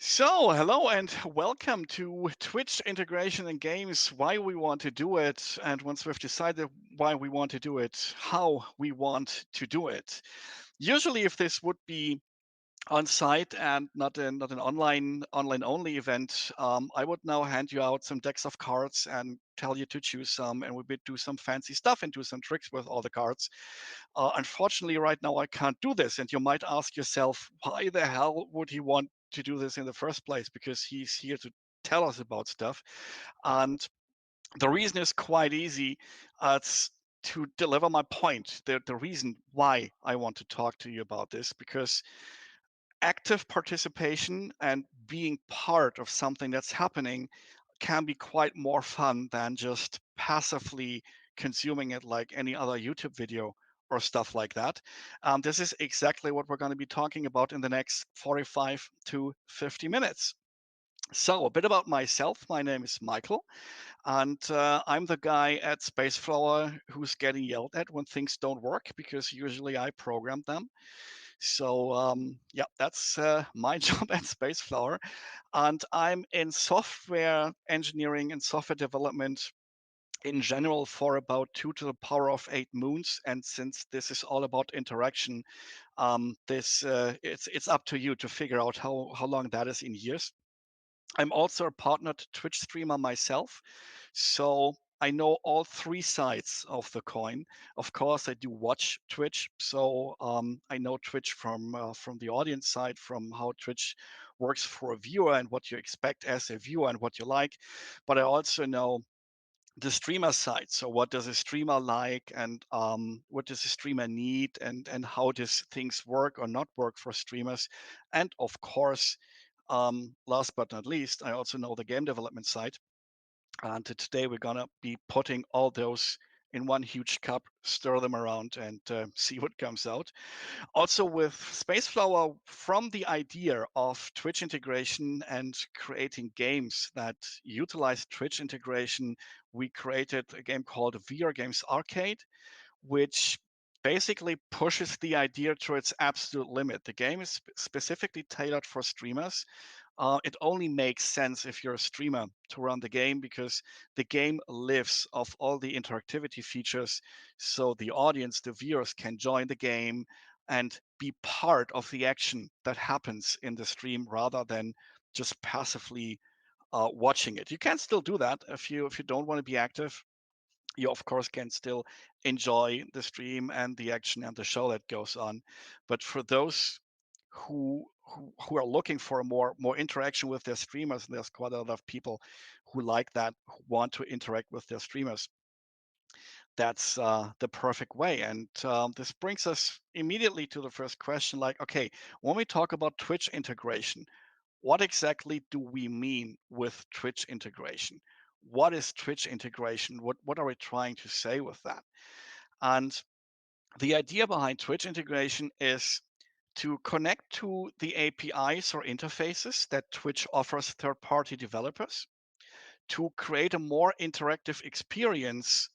So, hello and welcome to Twitch integration in games, why we want to do it, and once we've decided why we want to do it, how we want to do it. Usually, if this would be on site and not an online only event, I would now hand you out some decks of cards and tell you to choose some, and we would do some fancy stuff and do some tricks with all the cards. Unfortunately, right now I can't do this, and you might ask yourself, why the hell would he want to do this in the first place? Because he's here to tell us about stuff, and the reason is quite easy. It's to deliver my point. The reason why I want to talk to you about this, because active participation and being part of something that's happening can be quite more fun than just passively consuming it like any other YouTube video or stuff like that. This is exactly what we're going to be talking about in the next 45 to 50 minutes. So, a bit about myself. My name is Michael, and I'm the guy at Spaceflower who's getting yelled at when things don't work because usually I program them. So yeah, that's my job at Spaceflower, and I'm in software engineering and software development in general for about 2 to the power of 8 moons. And since this is all about interaction, this it's up to you to figure out how long that is in years. I'm also a partnered Twitch streamer myself, so I know all three sides of the coin. Of course, I do watch Twitch, so I know Twitch from the audience side, from how Twitch works for a viewer and what you expect as a viewer and what you like. But I also know the streamer side. So what does a streamer like, and what does a streamer need, and how does things work or not work for streamers? And of course, last but not least, I also know the game development side. And today we're gonna be putting all those in one huge cup, stir them around, and see what comes out. Also, with Spaceflower, from the idea of Twitch integration and creating games that utilize Twitch integration, we created a game called VR Games Arcade, which basically pushes the idea to its absolute limit. The game is specifically tailored for streamers. It only makes sense if you're a streamer to run the game because the game lives off all the interactivity features. So the audience, the viewers, can join the game and be part of the action that happens in the stream rather than just passively watching it. You can still do that if you don't want to be active. You of course can still enjoy the stream and the action and the show that goes on. But for those who are looking for a more interaction with their streamers, and there's quite a lot of people who like that, who want to interact with their streamers, that's the perfect way. And this brings us immediately to the first question, like, okay, when we talk about Twitch integration, what exactly do we mean with Twitch integration? What is Twitch integration? What are we trying to say with that? And the idea behind Twitch integration is to connect to the APIs or interfaces that Twitch offers third-party developers to create a more interactive experience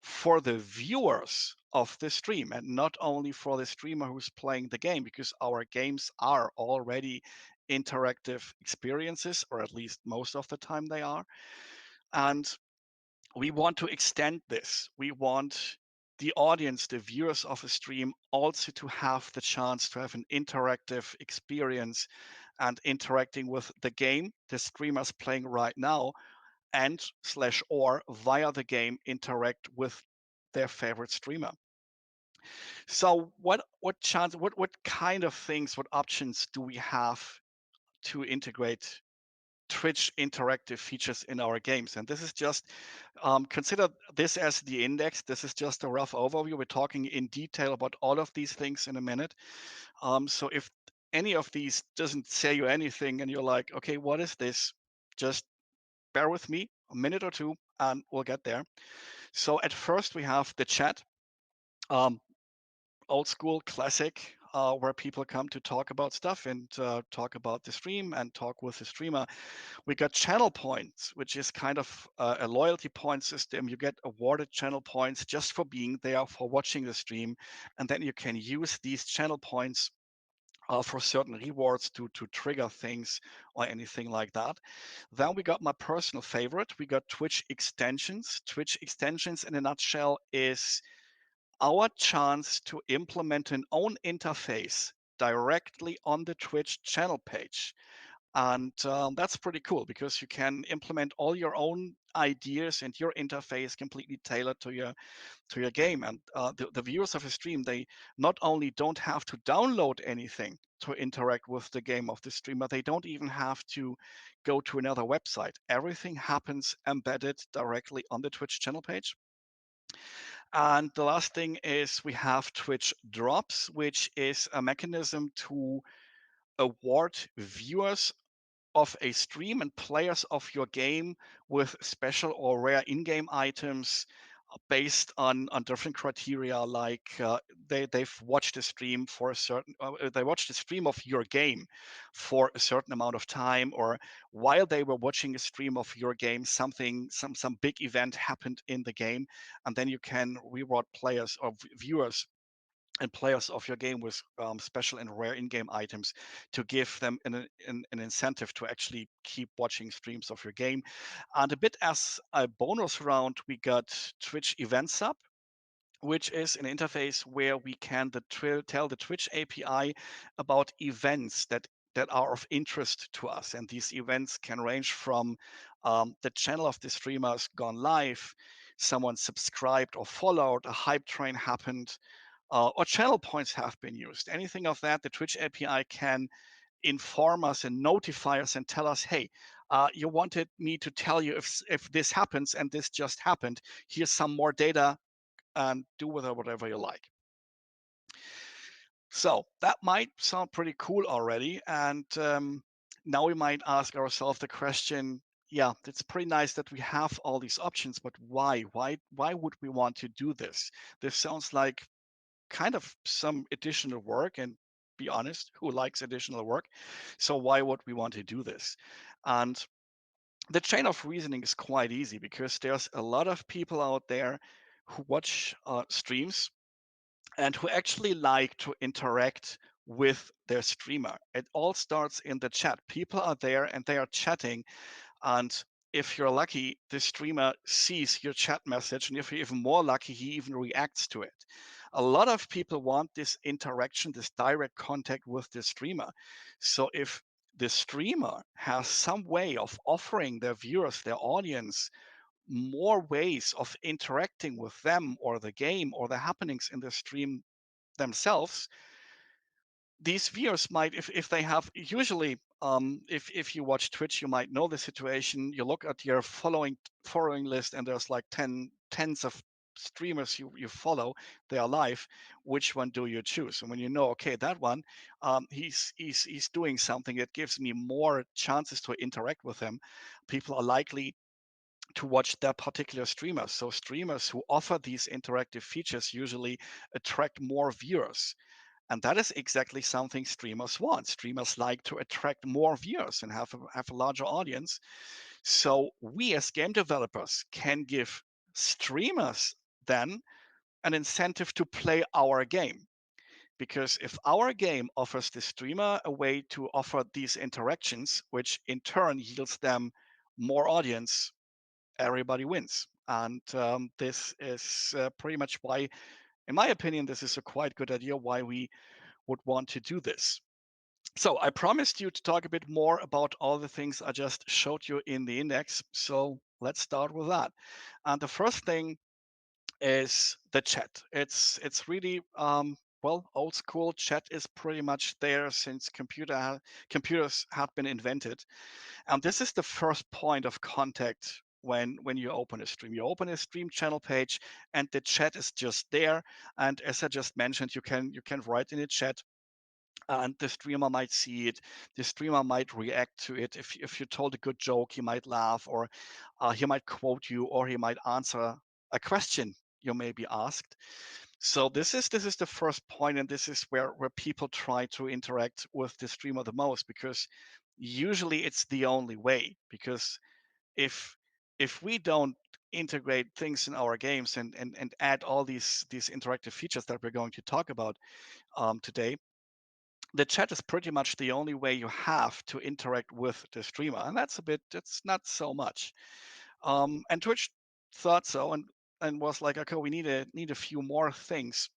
for the viewers of the stream, and not only for the streamer who's playing the game, because our games are already interactive experiences, or at least most of the time they are. And we want to extend this. We want the audience, the viewers of a stream, also to have the chance to have an interactive experience and interacting with the game the streamer's playing right now, and slash or via the game interact with their favorite streamer. So what chance, what kind of things, what options do we have to integrate Twitch interactive features in our games? And this is just consider this as the index. This is just a rough overview. We're talking in detail about all of these things in a minute. So if any of these doesn't say you anything and you're like, okay, what is this? Just bear with me a minute or two and we'll get there. So at first we have the chat. Um, Old school classic, where people come to talk about stuff and talk about the stream and talk with the streamer. We got channel points, which is kind of a loyalty point system. You get awarded channel points just for being there, for watching the stream, and then you can use these channel points for certain rewards to trigger things or anything like that. Then we got my personal favorite. We got Twitch extensions. Twitch extensions, in a nutshell, is our chance to implement an own interface directly on the Twitch channel page. And that's pretty cool because you can implement all your own ideas and your interface completely tailored to your game. And the viewers of a stream, they not only don't have to download anything to interact with the game of the streamer, they don't even have to go to another website. Everything happens embedded directly on the Twitch channel page. And the last thing is we have Twitch Drops, which is a mechanism to award viewers of a stream and players of your game with special or rare in-game items based on different criteria, like they've watched a stream for a certain they watched a stream of your game for a certain amount of time, or while they were watching a stream of your game, some big event happened in the game, and then you can reward players or viewers and players of your game with special and rare in-game items to give them an incentive to actually keep watching streams of your game. And a bit as a bonus round, we got Twitch Event Sub, which is an interface where we can tell the Twitch API about events that are of interest to us. And these events can range from the channel of the streamers gone live, someone subscribed or followed, a hype train happened, or channel points have been used. Anything of that, the Twitch API can inform us and notify us and tell us, hey, you wanted me to tell you if this happens and this just happened. Here's some more data and do with it whatever you like. So that might sound pretty cool already. And now we might ask ourselves the question, yeah, it's pretty nice that we have all these options, but why? Why would we want to do this? This sounds like kind of some additional work, and be honest, who likes additional work? So why would we want to do this? And the chain of reasoning is quite easy because there's a lot of people out there who watch streams and who actually like to interact with their streamer. It all starts in the chat. People are there and they are chatting, and if you're lucky, the streamer sees your chat message, and if you're even more lucky, he even reacts to it. A lot of people want this interaction, this direct contact with the streamer. So if the streamer has some way of offering their viewers, their audience, more ways of interacting with them or the game or the happenings in the stream themselves, these viewers might, if they have, usually if you watch Twitch, you might know the situation. You look at your following list and there's like tens of streamers you follow, they are live. Which one do you choose? And when you know, okay, that one, he's doing something that gives me more chances to interact with him, people are likely to watch that particular streamer. So streamers who offer these interactive features usually attract more viewers, and that is exactly something streamers want. Streamers like to attract more viewers and have a larger audience. So we as game developers can give streamers then an incentive to play our game. Because if our game offers the streamer a way to offer these interactions, which in turn yields them more audience, everybody wins. And this is pretty much why, in my opinion, this is a quite good idea why we would want to do this. So I promised you to talk a bit more about all the things I just showed you in the index. So let's start with that. And the first thing is the chat. It's really well, old school. Chat is pretty much there since computers have been invented. And this is the first point of contact when you open a stream. You open a stream channel page and the chat is just there. And as I just mentioned, you can write in the chat and the streamer might see it. The streamer might react to it. If you told a good joke, he might laugh, or he might quote you, or he might answer a question you may be asked. So this is the first point, and this is where people try to interact with the streamer the most, because usually it's the only way. Because if if we don't integrate things in our games and add all these interactive features that we're going to talk about today, the chat is pretty much the only way you have to interact with the streamer, and that's not so much. And Twitch thought so, and was like, okay, we need a few more things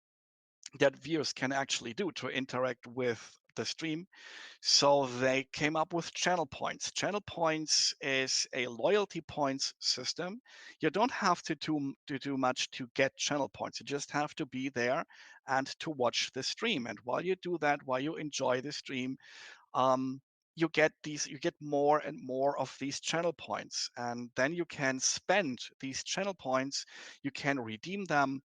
that viewers can actually do to interact with the stream. So they came up with channel points. Channel points is a loyalty points system. You don't have to do much to get channel points. You just have to be there and to watch the stream. And while you do that, while you enjoy the stream, um, you get more and more of these channel points, and then you can spend these channel points. You can redeem them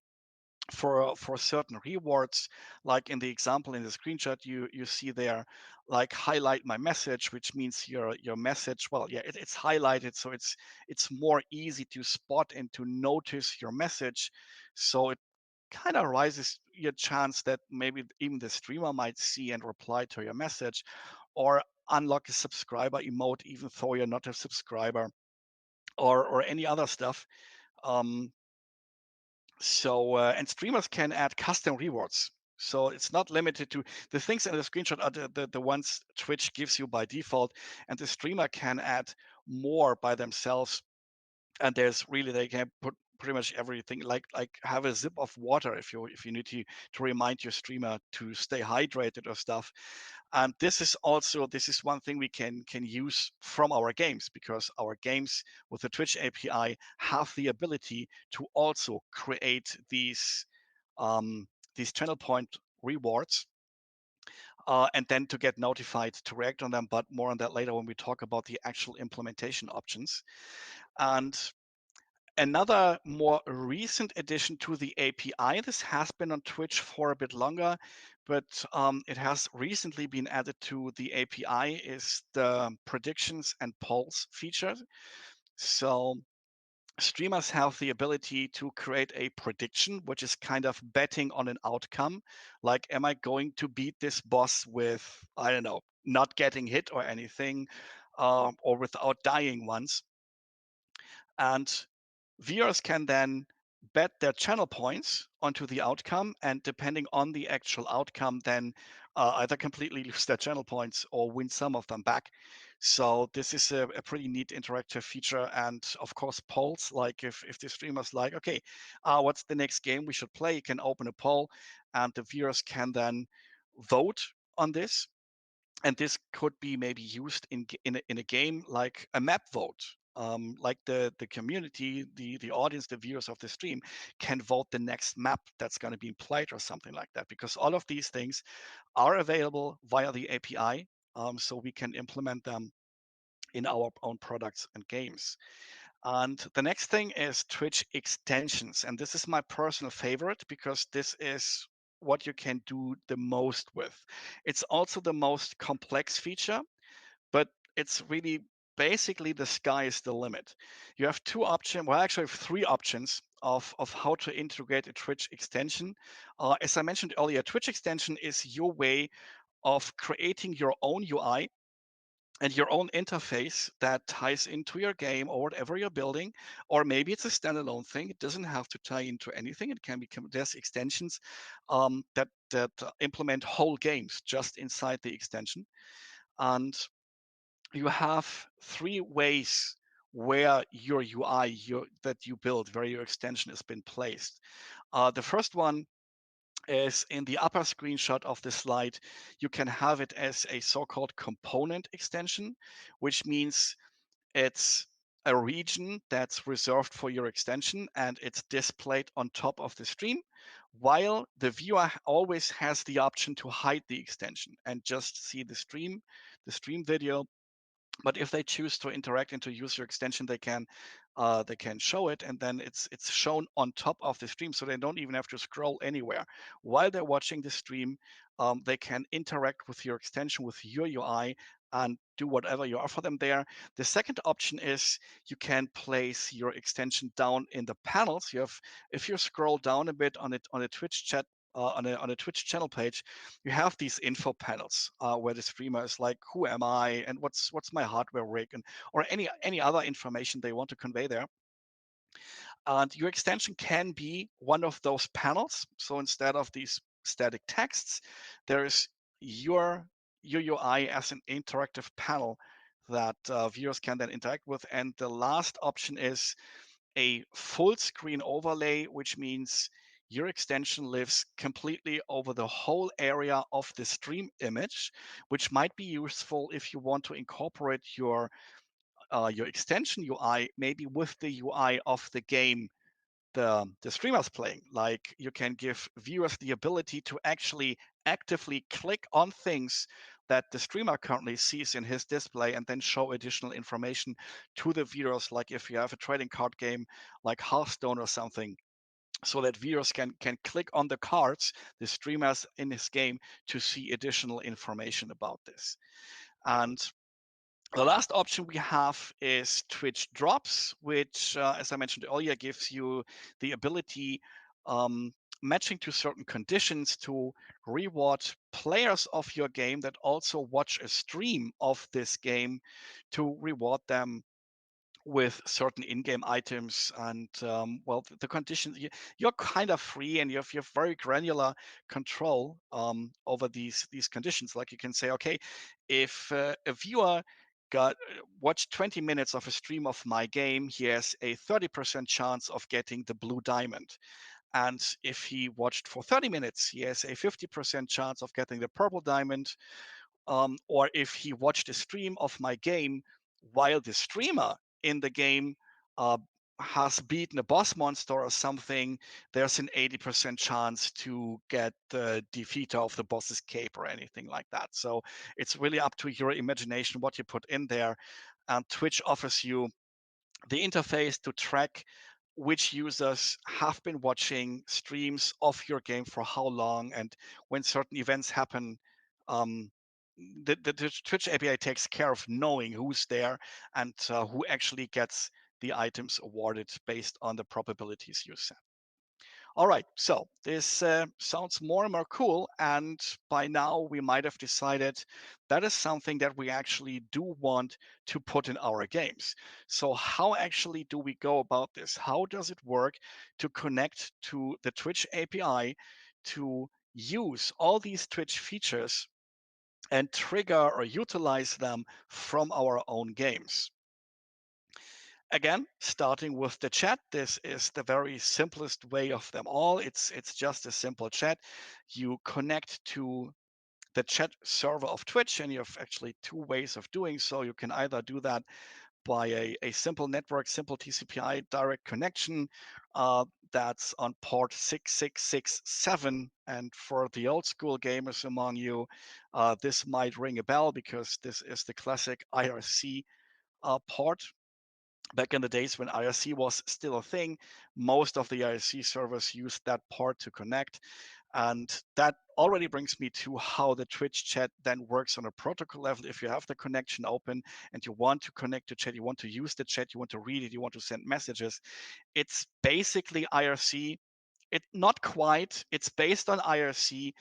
for certain rewards, like in the example in the screenshot you see there, like highlight my message, which means your message, well, yeah, it's highlighted, so it's more easy to spot and to notice your message. So it kind of rises your chance that maybe even the streamer might see and reply to your message, or unlock a subscriber emote even though you're not a subscriber, or any other stuff. um, and streamers can add custom rewards. So it's not limited to the things in the screenshot are the ones Twitch gives you by default, and the streamer can add more by themselves. And there's really, they can put pretty much everything, like have a sip of water if you need to remind your streamer to stay hydrated or stuff. And this is one thing we can use from our games, because our games with the Twitch API have the ability to also create these channel point rewards, and then to get notified to react on them. But more on that later when we talk about the actual implementation options. And another more recent addition to the API, this has been on Twitch for a bit longer, but it has recently been added to the API, is the predictions and polls feature. So streamers have the ability to create a prediction, which is kind of betting on an outcome. Like, am I going to beat this boss with, I don't know, not getting hit or anything, or without dying once? And viewers can then bet their channel points onto the outcome, and depending on the actual outcome, then either completely lose their channel points or win some of them back. So this is a pretty neat interactive feature. And of course, polls, like if the streamer's like, okay, what's the next game we should play, you can open a poll, and the viewers can then vote on this. And this could be maybe used in a game like a map vote. Like the community, the audience, the viewers of the stream can vote the next map that's going to be played or something like that, because all of these things are available via the API, so we can implement them in our own products and games. And the next thing is Twitch extensions. And this is my personal favorite, because this is what you can do the most with. It's also the most complex feature, but it's really basically the sky is the limit. You have two options, well, actually, have three options of how to integrate a Twitch extension. As I mentioned earlier, Twitch extension is your way of creating your own UI and your own interface that ties into your game or whatever you're building. Or maybe it's a standalone thing. It doesn't have to tie into anything. It can become, there's extensions that implement whole games just inside the extension. And you have three ways where your UI that you build, where your extension has been placed. The first one is in the upper screenshot of the slide. You can have it as a so-called component extension, which means it's a region that's reserved for your extension, and it's displayed on top of the stream, while the viewer always has the option to hide the extension and just see the stream video. But if they choose to interact and to use your extension, they can show it, and then it's shown on top of the stream, so they don't even have to scroll anywhere. While they're watching the stream, they can interact with your extension, with your UI, and do whatever you offer them there. The second option is you can place your extension down in the panels. If you scroll down a bit on a Twitch chat, on a Twitch channel page, you have these info panels, where the streamer is like, who am I, and what's my hardware rig, and or any other information they want to convey there. And your extension can be one of those panels. So instead of these static texts, there is your UI as an interactive panel that viewers can then interact with. And the last option is a full screen overlay, which means your extension lives completely over the whole area of the stream image, which might be useful if you want to incorporate your extension UI maybe with the UI of the game the streamer's playing. Like you can give viewers the ability to actually actively click on things that the streamer currently sees in his display and then show additional information to the viewers, like if you have a trading card game like Hearthstone or something, so that viewers can click on the cards, the streamers in his game, to see additional information about this. And the last option we have is Twitch Drops, which, as I mentioned earlier, gives you the ability, um, matching to certain conditions, to reward players of your game that also watch a stream of this game, to reward them with certain in-game items. And well, the conditions, you're kind of free, and you have very granular control over these conditions. Like you can say, okay, if a viewer got watched 20 minutes of a stream of my game, he has a 30% chance of getting the blue diamond. And if he watched for 30 minutes, he has a 50% chance of getting the purple diamond. Or if he watched a stream of my game while the streamer in the game uh, has beaten a boss monster or something, there's an 80% chance to get the defeater of the boss's cape or anything like that. So it's really up to your imagination what you put in there. And Twitch offers you the interface to track which users have been watching streams of your game for how long, and when certain events happen, um, the Twitch API takes care of knowing who's there and who actually gets the items awarded based on the probabilities you set. All right, so this sounds more and more cool, and by now we might have decided that is something that we actually do want to put in our games. So how actually do we go about this? How does it work to connect to the Twitch API to use all these Twitch features and trigger or utilize them from our own games? Again, starting with the chat, this is the very simplest way of them all. It's just a simple chat. You connect to the chat server of Twitch, and you have actually two ways of doing so. You can either do that by a simple network, simple TCP/IP direct connection, that's on port 6667. And for the old school gamers among you, this might ring a bell because this is the classic IRC port. Back in the days when IRC was still a thing, most of the IRC servers used that port to connect. And that already brings me to how the Twitch chat then works on a protocol level. If you have the connection open and you want to connect to chat, you want to use the chat, you want to read it, you want to send messages, it's basically IRC. It not quite. It's based on IRC,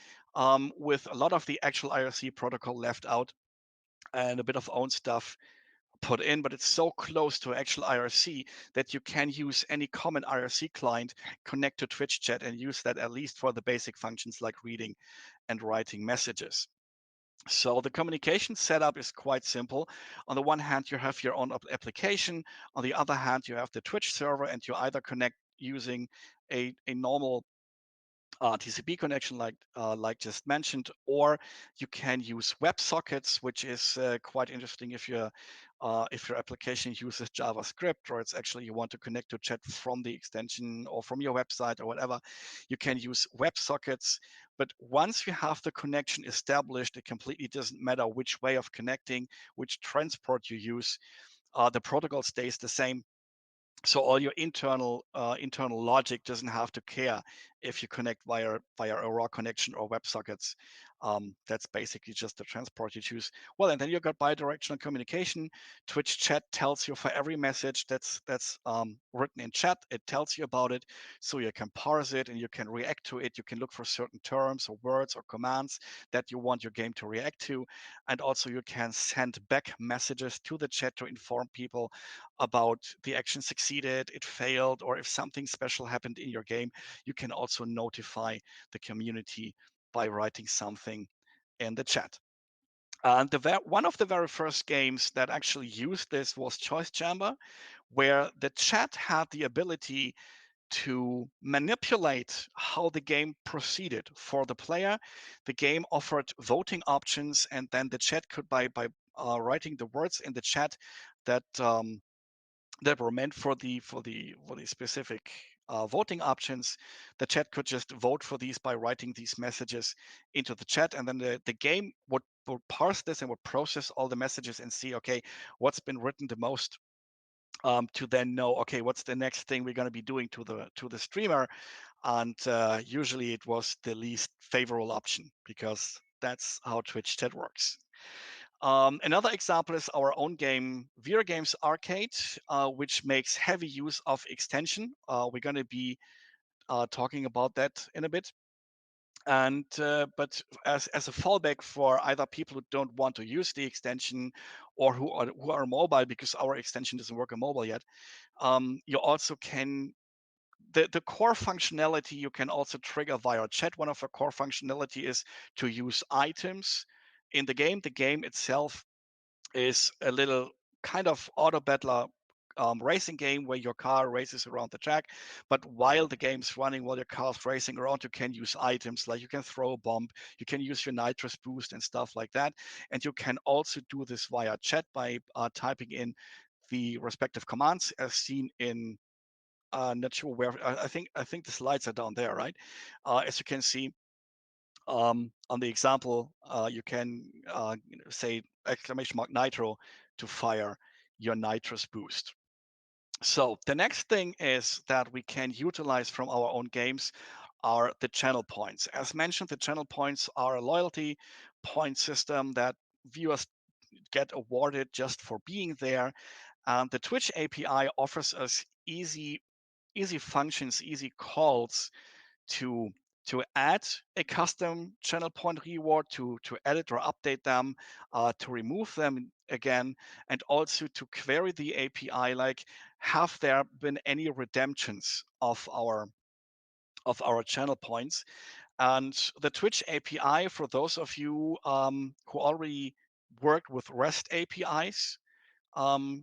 with a lot of the actual IRC protocol left out and a bit of own stuff put in, but it's so close to actual IRC that you can use any common IRC client, connect to Twitch chat, and use that at least for the basic functions like reading and writing messages. So the communication setup is quite simple. On the one hand, you have your own application. On the other hand, you have the Twitch server, and you either connect using a normal TCP connection, like just mentioned, or you can use WebSockets, which is quite interesting if your application uses JavaScript, or it's actually you want to connect to chat from the extension or from your website or whatever. You can use WebSockets, but once you have the connection established, it completely doesn't matter which way of connecting, which transport you use. The protocol stays the same, so all your internal logic doesn't have to care if you connect via a raw connection or WebSockets. That's basically just the transport you choose. Well, and then you got bidirectional communication. Twitch chat tells you for every message that's written in chat, it tells you about it, so you can parse it and you can react to it. You can look for certain terms or words or commands that you want your game to react to, and also you can send back messages to the chat to inform people about the action succeeded, it failed, or if something special happened in your game. You can also notify the community by writing something in the chat. And one of the very first games that actually used this was Choice Chamber, where the chat had the ability to manipulate how the game proceeded for the player. The game offered voting options, and then the chat could, by writing the words in the chat that that were meant for the specific voting options, the chat could just vote for these by writing these messages into the chat, and then the game would parse this and would process all the messages and see, okay, what's been written the most, to then know, okay, what's the next thing we're going to be doing to the streamer. And usually it was the least favorable option, because that's how Twitch chat works. Another example is our own game, Vira Games Arcade, which makes heavy use of extension. We're going to be talking about that in a bit. And but as a fallback for either people who don't want to use the extension, or who are mobile, because our extension doesn't work on mobile yet, you also can, the core functionality you can also trigger via chat. One of the core functionality is to use items in the game. The game itself is a little kind of auto battler racing game where your car races around the track. But while the game's running, while your car's racing around, you can use items, like you can throw a bomb, you can use your nitrous boost and stuff like that. And you can also do this via chat by typing in the respective commands, as seen in, not sure where, I think the slides are down there, right? As you can see, on the example, you can say exclamation mark nitro to fire your nitrous boost. So the next thing is that we can utilize from our own games are the channel points. As mentioned, the channel points are a loyalty point system that viewers get awarded just for being there. And the Twitch API offers us easy functions, easy calls to add a custom channel point reward, to edit or update them, to remove them again, and also to query the API, like, have there been any redemptions of our channel points. And the Twitch API, for those of you who already worked with REST APIs, for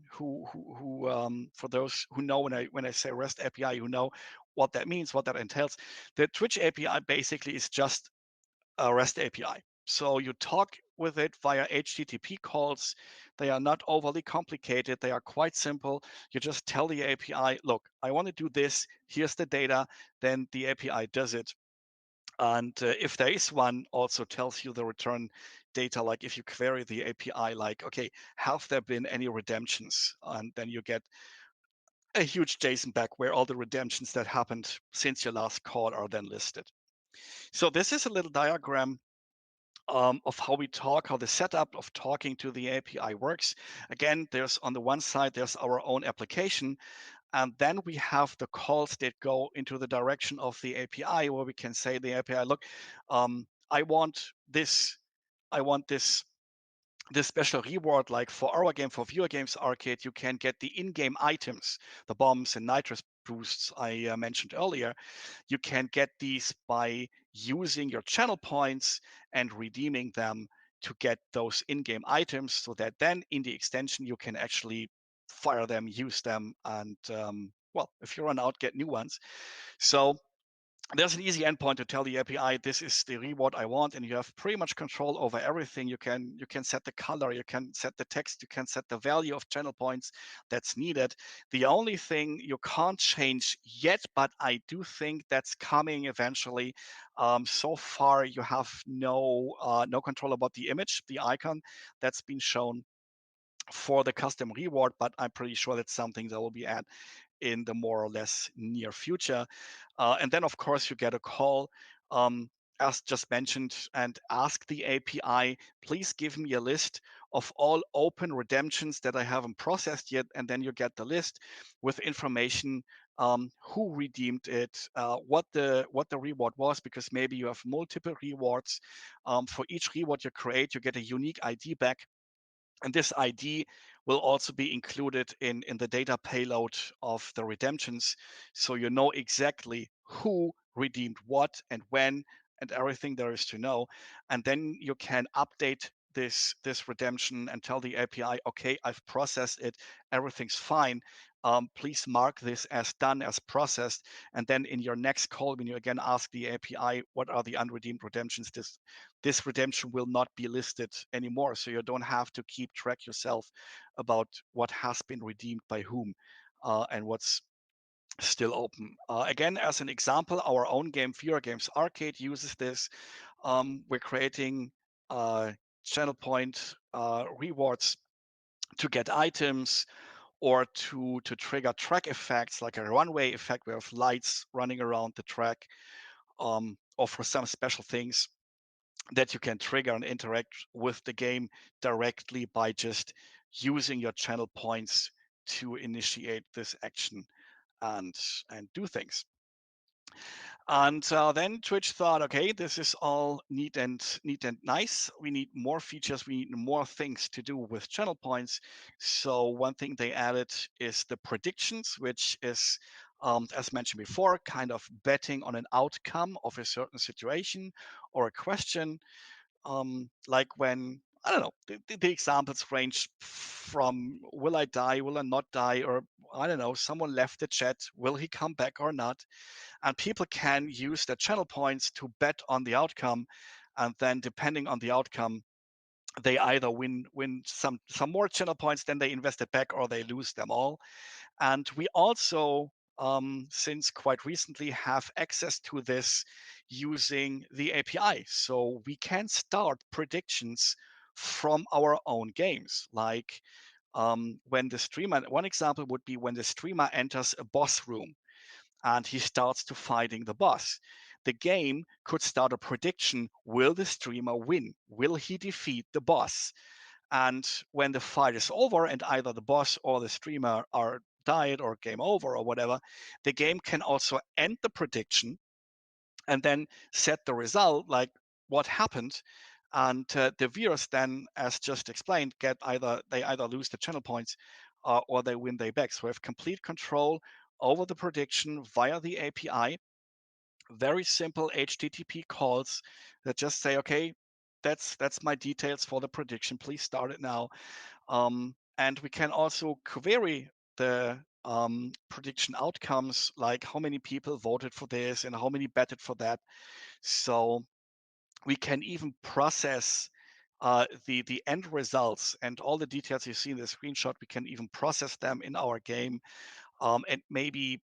those who know, when I say REST API, you know what that means, what that entails. The Twitch API basically is just a REST API. So you talk with it via HTTP calls. They are not overly complicated. They are quite simple. You just tell the API, look, I want to do this. Here's the data. Then the API does it. And if there is one, also tells you the return data. Like if you query the API, like, okay, have there been any redemptions? And then you get a huge JSON back where all the redemptions that happened since your last call are then listed. So this is a little diagram of how we talk, how the setup of talking to the API works. Again, there's on the one side, there's our own application, and then we have the calls that go into the direction of the API, where we can say the API, look, I want this, I want this special reward. Like for our game, for Viewer Games Arcade, you can get the in-game items, the bombs and nitrous boosts I mentioned earlier. You can get these by using your channel points and redeeming them to get those in-game items, so that then in the extension you can actually fire them, use them, and well, if you run out, get new ones. So there's an easy endpoint to tell the API, this is the reward I want, and you have pretty much control over everything. You can set the color, you can set the text, you can set the value of channel points that's needed. The only thing you can't change yet, but I do think that's coming eventually. So far, you have no control about the image, the icon that's been shown for the custom reward, but I'm pretty sure that's something that will be added in the more or less near future. And then, of course, you get a call, as just mentioned, and ask the API, please give me a list of all open redemptions that I haven't processed yet. And then you get the list with information, who redeemed it, what the reward was, because maybe you have multiple rewards. For each reward you create, you get a unique ID back, and this ID will also be included in the data payload of the redemptions. So you know exactly who redeemed what and when, and everything there is to know. And then you can update this redemption and tell the API, okay, I've processed it, everything's fine. Please mark this as done, as processed. And then in your next call, when you again ask the API, what are the unredeemed redemptions, this redemption will not be listed anymore. So you don't have to keep track yourself about what has been redeemed by whom, and what's still open. Again, as an example, our own game, Viewer Games Arcade, uses this. We're creating channel point rewards to get items, or to trigger track effects like a runway effect. We have lights running around the track, or for some special things that you can trigger and interact with the game directly by just using your channel points to initiate this action and do things. And then Twitch thought, okay, this is all neat and nice. We need more features. We need more things to do with channel points. So one thing they added is the predictions, which is, as mentioned before, kind of betting on an outcome of a certain situation or a question. Like when, I don't know, the examples range from will I die, will I not die, or I don't know, someone left the chat, will he come back or not? And people can use their channel points to bet on the outcome, and then depending on the outcome, they either win some more channel points than they invested back, or they lose them all. And we also, since quite recently, have access to this using the API. So we can start predictions from our own games. Like when the streamer, one example would be when the streamer enters a boss room and he starts to fighting the boss. The game could start a prediction: will the streamer win? Will he defeat the boss? And when the fight is over and either the boss or the streamer are died or game over or whatever, the game can also end the prediction and then set the result, like what happened. And the viewers then, as just explained, they either lose the channel points, or they win their back. So we have complete control over the prediction via the API. Very simple HTTP calls that just say, okay, that's my details for the prediction. Please start it now. And we can also query the prediction outcomes, like how many people voted for this and how many betted for that. So we can even process the end results and all the details you see in the screenshot. We can even process them in our game, and maybe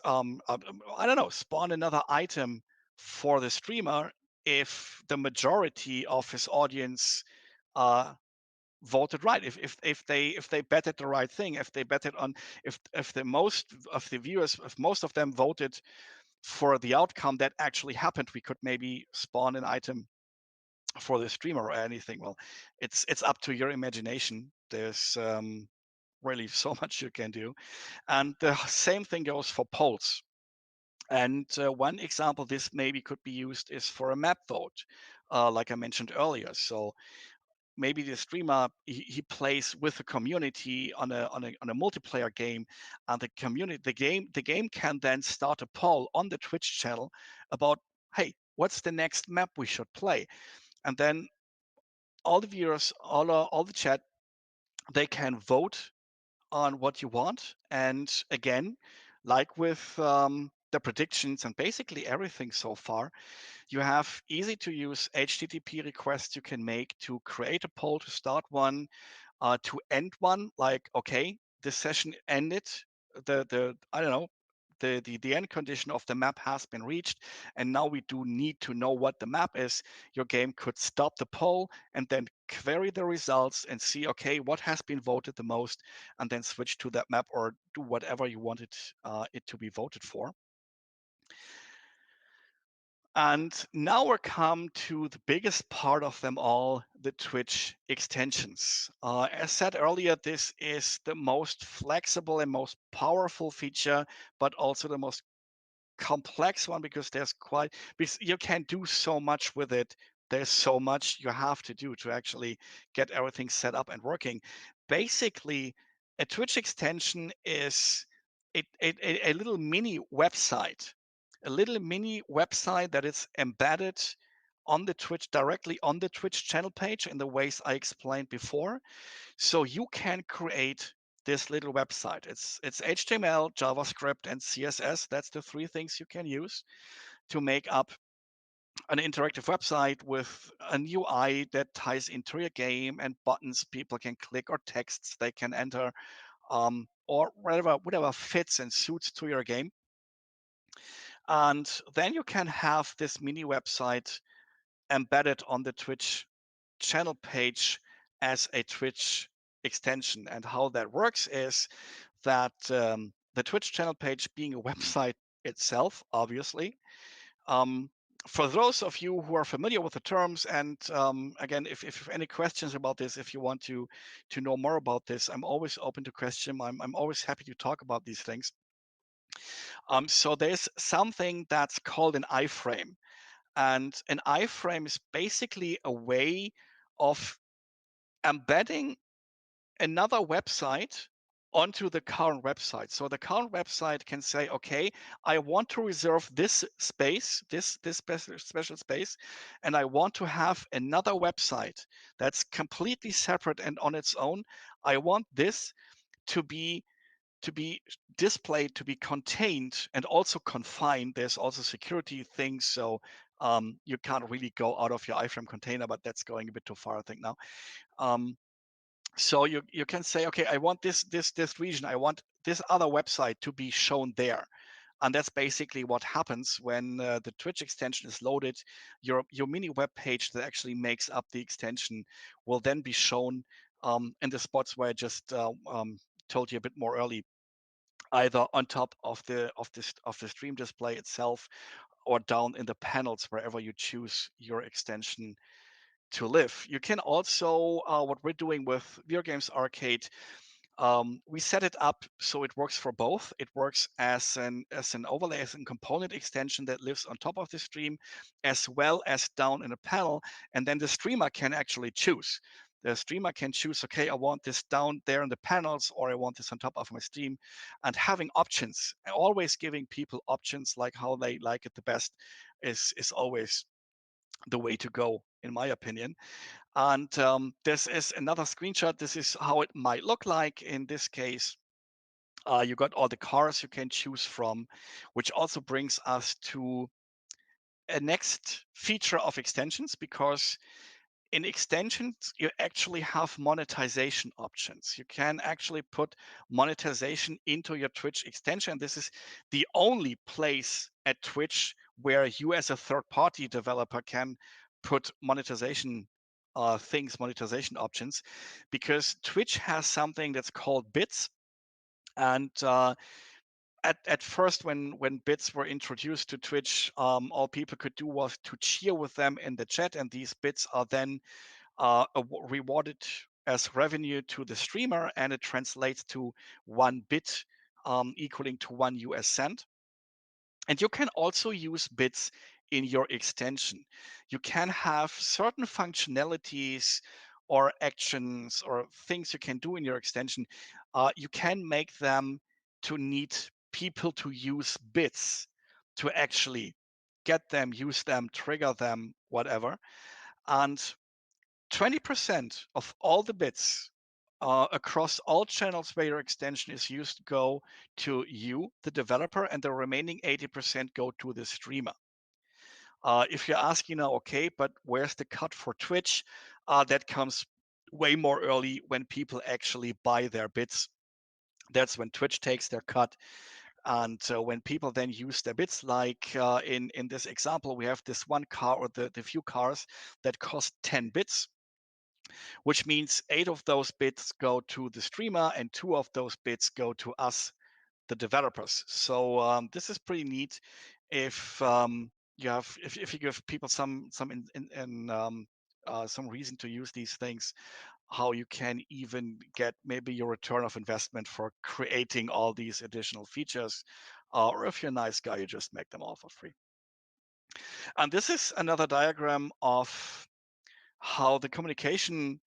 I don't know, spawn another item for the streamer if the majority of his audience uh, voted right. If they betted the right thing, if they betted on, if the most of the viewers, if most of them voted for the outcome that actually happened, we could maybe spawn an item for the streamer or anything. Well, it's up to your imagination. There's really so much you can do, and the same thing goes for polls. And one example this maybe could be used is for a map vote, like I mentioned earlier. So maybe the streamer, he plays with the community on a multiplayer game, and the game can then start a poll on the Twitch channel about, hey, what's the next map we should play? And then all the viewers, all the chat, they can vote on what you want. And again, like with the predictions and basically everything so far, you have easy to use HTTP requests you can make to create a poll, to start one, to end one. Like, okay, this session ended. The I don't know. The end condition of the map has been reached, and now we do need to know what the map is. Your game could stop the poll and then query the results and see, okay, what has been voted the most, and then switch to that map or do whatever you wanted it to be voted for. And now we're come to the biggest part of them all, the Twitch extensions. As said earlier, this is the most flexible and most powerful feature, but also the most complex one, because because you can do so much with it. There's so much you have to do to actually get everything set up and working. Basically, a Twitch extension is a little mini website a little mini website that is embedded on the Twitch, directly on the Twitch channel page in the ways I explained before. So you can create this little website. It's HTML, JavaScript, and CSS. That's the three things you can use to make up an interactive website with an UI that ties into your game and buttons people can click or texts they can enter, or whatever fits and suits to your game. And then you can have this mini website embedded on the Twitch channel page as a Twitch extension. And how that works is that the Twitch channel page being a website itself, obviously, um, for those of you who are familiar with the terms, and again, if you have any questions about this, if you want to know more about this, I'm always open to question. I'm always happy to talk about these things. So there's something that's called an iframe, and an iframe is basically a way of embedding another website onto the current website. So the current website can say, okay, I want to reserve this space, this special space, and I want to have another website that's completely separate and on its own. I want this to be displayed, to be contained, and also confined. There's also security things, so you can't really go out of your iframe container, but that's going a bit too far, I think now. So you can say, okay, I want this region, I want this other website to be shown there. And that's basically what happens when the Twitch extension is loaded. Your mini web page that actually makes up the extension will then be shown in the spots where I just told you a bit more early, either on top of the stream display itself or down in the panels wherever you choose your extension to live. You can also, what we're doing with Video Games Arcade, we set it up so it works for both. It works as an overlay, as a component extension that lives on top of the stream, as well as down in a panel. And then the streamer can actually choose. The streamer can choose, okay, I want this down there in the panels, or I want this on top of my stream. And having options, always giving people options like how they like it the best, is always the way to go, in my opinion. And this is another screenshot. This is how it might look like in this case. You got all the cars you can choose from, which also brings us to a next feature of extensions, because in extensions, you actually have monetization options. You can actually put monetization into your Twitch extension. This is the only place at Twitch where you as a third-party developer can put monetization monetization options, because Twitch has something that's called bits. And at first, when bits were introduced to Twitch, all people could do was to cheer with them in the chat, and these bits are then rewarded as revenue to the streamer, and it translates to 1 bit equaling to 1 US cent. And you can also use bits in your extension. You can have certain functionalities or actions or things you can do in your extension. You can make them to need people to use bits to actually get them, use them, trigger them, whatever. And 20% of all the bits across all channels where your extension is used go to you, the developer, and the remaining 80% go to the streamer. If you're asking now, okay, but where's the cut for Twitch? That comes way more early when people actually buy their bits. That's when Twitch takes their cut. And when people then use their bits, like in this example, we have this one car, or the few cars that cost 10 bits, which means 8 of those bits go to the streamer and 2 of those bits go to us, the developers. So this is pretty neat. If if you give people some some reason to use these things, how you can even get maybe your return of investment for creating all these additional features, or if you're a nice guy, you just make them all for free. And this is another diagram of how the communication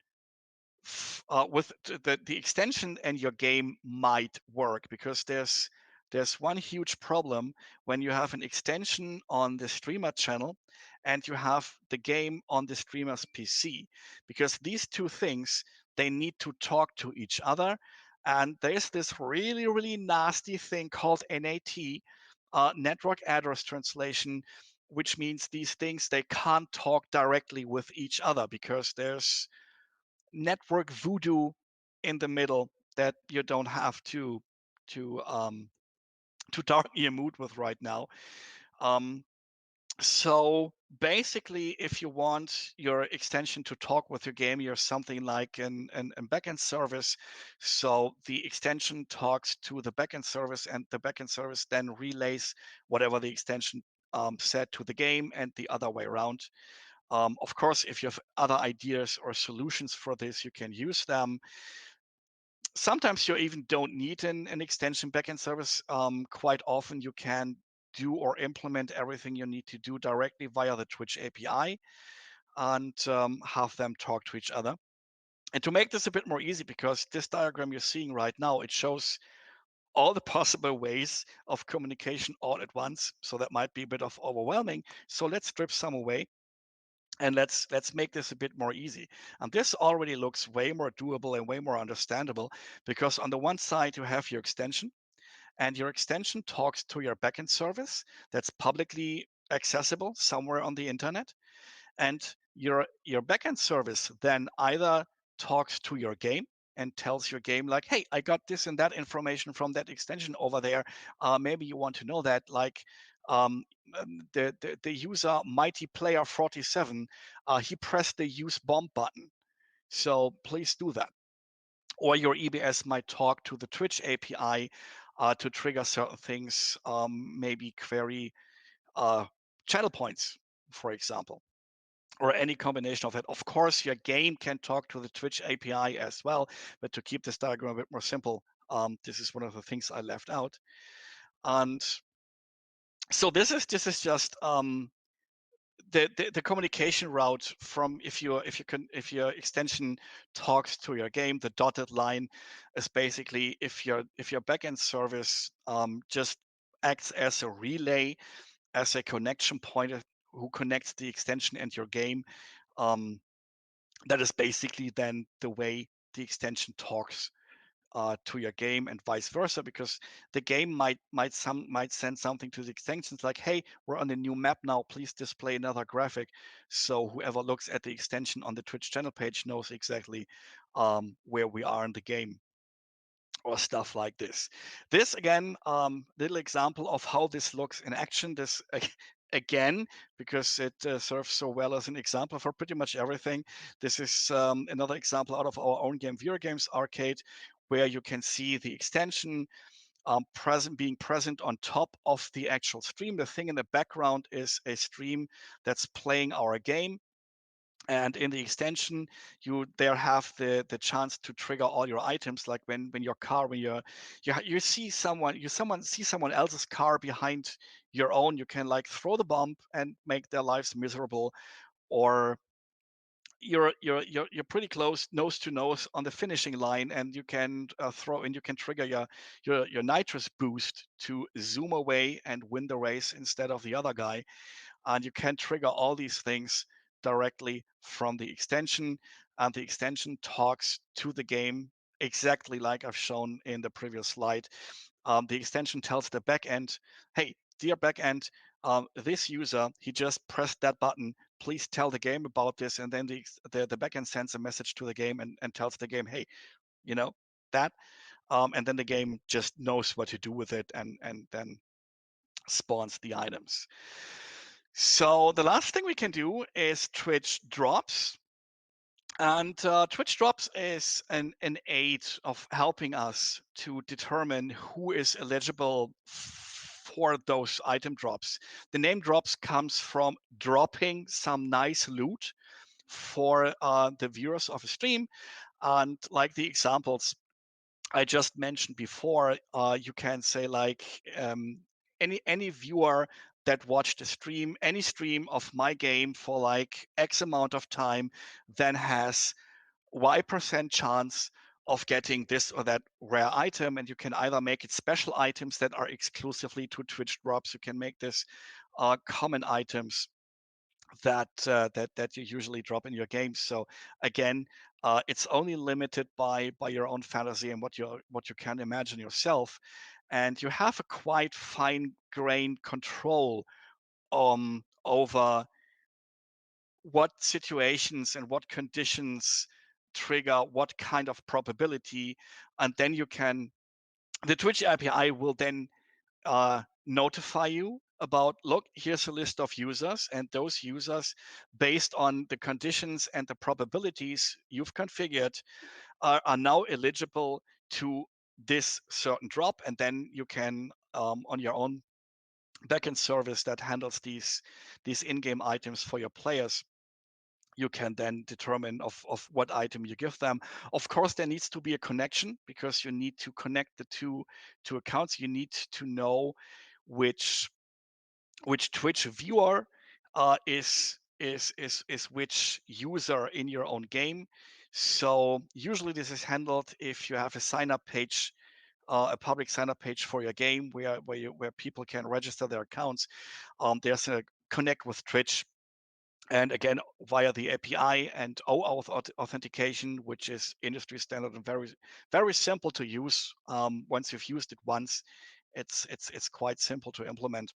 with the extension and your game might work, because there's there's one huge problem when you have an extension on the streamer channel and you have the game on the streamer's PC, because these two things, they need to talk to each other. And there's this really, really nasty thing called NAT, network address translation, which means these things, they can't talk directly with each other because there's network voodoo in the middle that you don't have to um, to darken your mood with right now. Um, so basically, if you want your extension to talk with your game, you're something like an backend service. So the extension talks to the backend service, and the backend service then relays whatever the extension said to the game, and the other way around. Of course, if you have other ideas or solutions for this, you can use them. Sometimes you even don't need an extension backend service. Quite often you can do or implement everything you need to do directly via the Twitch API, and have them talk to each other. And to make this a bit more easy, because this diagram you're seeing right now, it shows all the possible ways of communication all at once. So that might be a bit of overwhelming. So let's strip some away. And let's make this a bit more easy. And this already looks way more doable and way more understandable, because on the one side you have your extension, and your extension talks to your backend service that's publicly accessible somewhere on the internet. And your backend service then either talks to your game and tells your game like, hey, I got this and that information from that extension over there. Maybe you want to know that, like, um, the user Mighty Player 47, he pressed the use bomb button. So please do that. Or your EBS might talk to the Twitch API to trigger certain things, maybe query channel points, for example, or any combination of it. Of course, your game can talk to the Twitch API as well, but to keep this diagram a bit more simple, this is one of the things I left out. And so this is just the communication route from, if your extension talks to your game. The dotted line is basically if your backend service just acts as a relay, as a connection point who connects the extension and your game. Um, that is basically then the way the extension talks to your game, and vice versa, because the game might send something to the extensions like, hey, we're on a new map now, please display another graphic. So whoever looks at the extension on the Twitch channel page knows exactly where we are in the game, or stuff like this. This again, little example of how this looks in action. This again, because it serves so well as an example for pretty much everything. This is another example out of our own game, Viewer Games Arcade, where you can see the extension being present on top of the actual stream. The thing in the background is a stream that's playing our game, and in the extension you there have the chance to trigger all your items, like when your car, when you see someone else's car behind your own, you can like throw the bomb and make their lives miserable. Or you're pretty close, nose to nose on the finishing line, and you can you can trigger your nitrous boost to zoom away and win the race instead of the other guy. And you can trigger all these things directly from the extension, and the extension talks to the game exactly like I've shown in the previous slide. The extension tells the backend, hey, dear backend, this user, he just pressed that button, please tell the game about this. And then the backend sends a message to the game and tells the game, hey, you know that. And then the game just knows what to do with it, and then spawns the items. So the last thing we can do is Twitch drops. And Twitch drops is an aid of helping us to determine who is eligible for those item drops. The name drops comes from dropping some nice loot for the viewers of a stream. And like the examples I just mentioned before, you can say like, any viewer that watched a stream, any stream of my game for like X amount of time, then has Y% chance of getting this or that rare item, and you can either make it special items that are exclusively to Twitch drops. You can make this common items that you usually drop in your games. So again, it's only limited by your own fantasy and what you can imagine yourself, and you have a quite fine-grained control over what situations and what conditions trigger what kind of probability, and then you can the Twitch API will then notify you about, look, here's a list of users, and those users, based on the conditions and the probabilities you've configured, are now eligible to this certain drop, and then you can on your own backend service that handles these in-game items for your players, you can then determine of what item you give them. Of course, there needs to be a connection, because you need to connect the two accounts. You need to know which Twitch viewer is which user in your own game. So usually this is handled if you have a sign up page, a public sign up page for your game where people can register their accounts. There's a connect with Twitch, and again via the API and OAuth authentication, which is industry standard and very simple to use. Once you've used it once, it's quite simple to implement.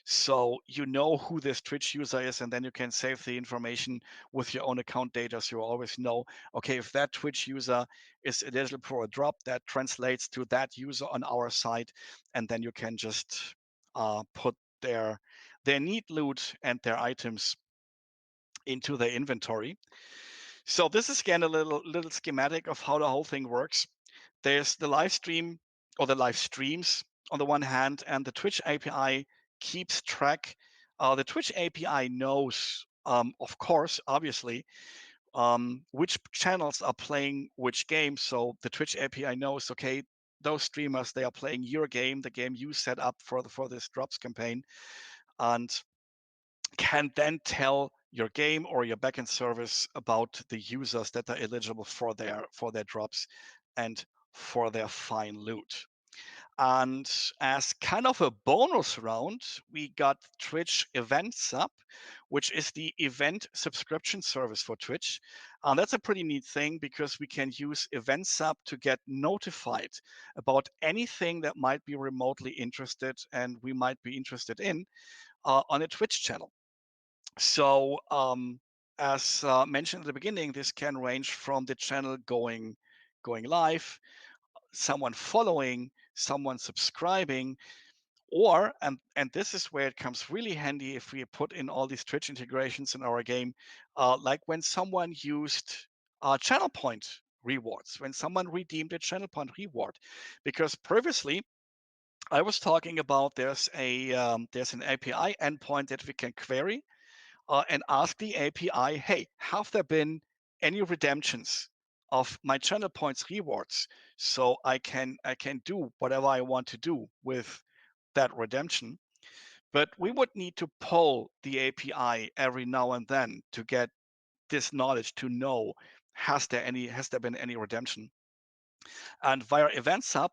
So you know who this Twitch user is, and then you can save the information with your own account data. So you always know, okay, if that Twitch user is eligible for a drop, that translates to that user on our side, and then you can just put their neat loot and their items into their inventory. So this is again a little schematic of how the whole thing works. There's the live stream or the live streams on the one hand, and the Twitch API keeps track. The Twitch API knows, of course, obviously, which channels are playing which game. So the Twitch API knows, okay, those streamers, they are playing your game, the game you set up for this drops campaign, and can then tell your game or your backend service about the users that are eligible for their drops and for their fine loot. And as kind of a bonus round, we got Twitch Event Sub, which is the event subscription service for Twitch. And that's a pretty neat thing, because we can use Event Sub to get notified about anything that might be remotely interested and we might be interested in on a Twitch channel. So as mentioned at the beginning, this can range from the channel going live, someone following, someone subscribing, or and this is where it comes really handy if we put in all these Twitch integrations in our game, like when someone used channel point rewards, when someone redeemed a channel point reward, because previously I was talking about there's an API endpoint that we can query and ask the API, hey, have there been any redemptions of my channel points rewards, so I can do whatever I want to do with that redemption. But we would need to poll the API every now and then to get this knowledge, to know, has there been any redemption. And via Event Sub,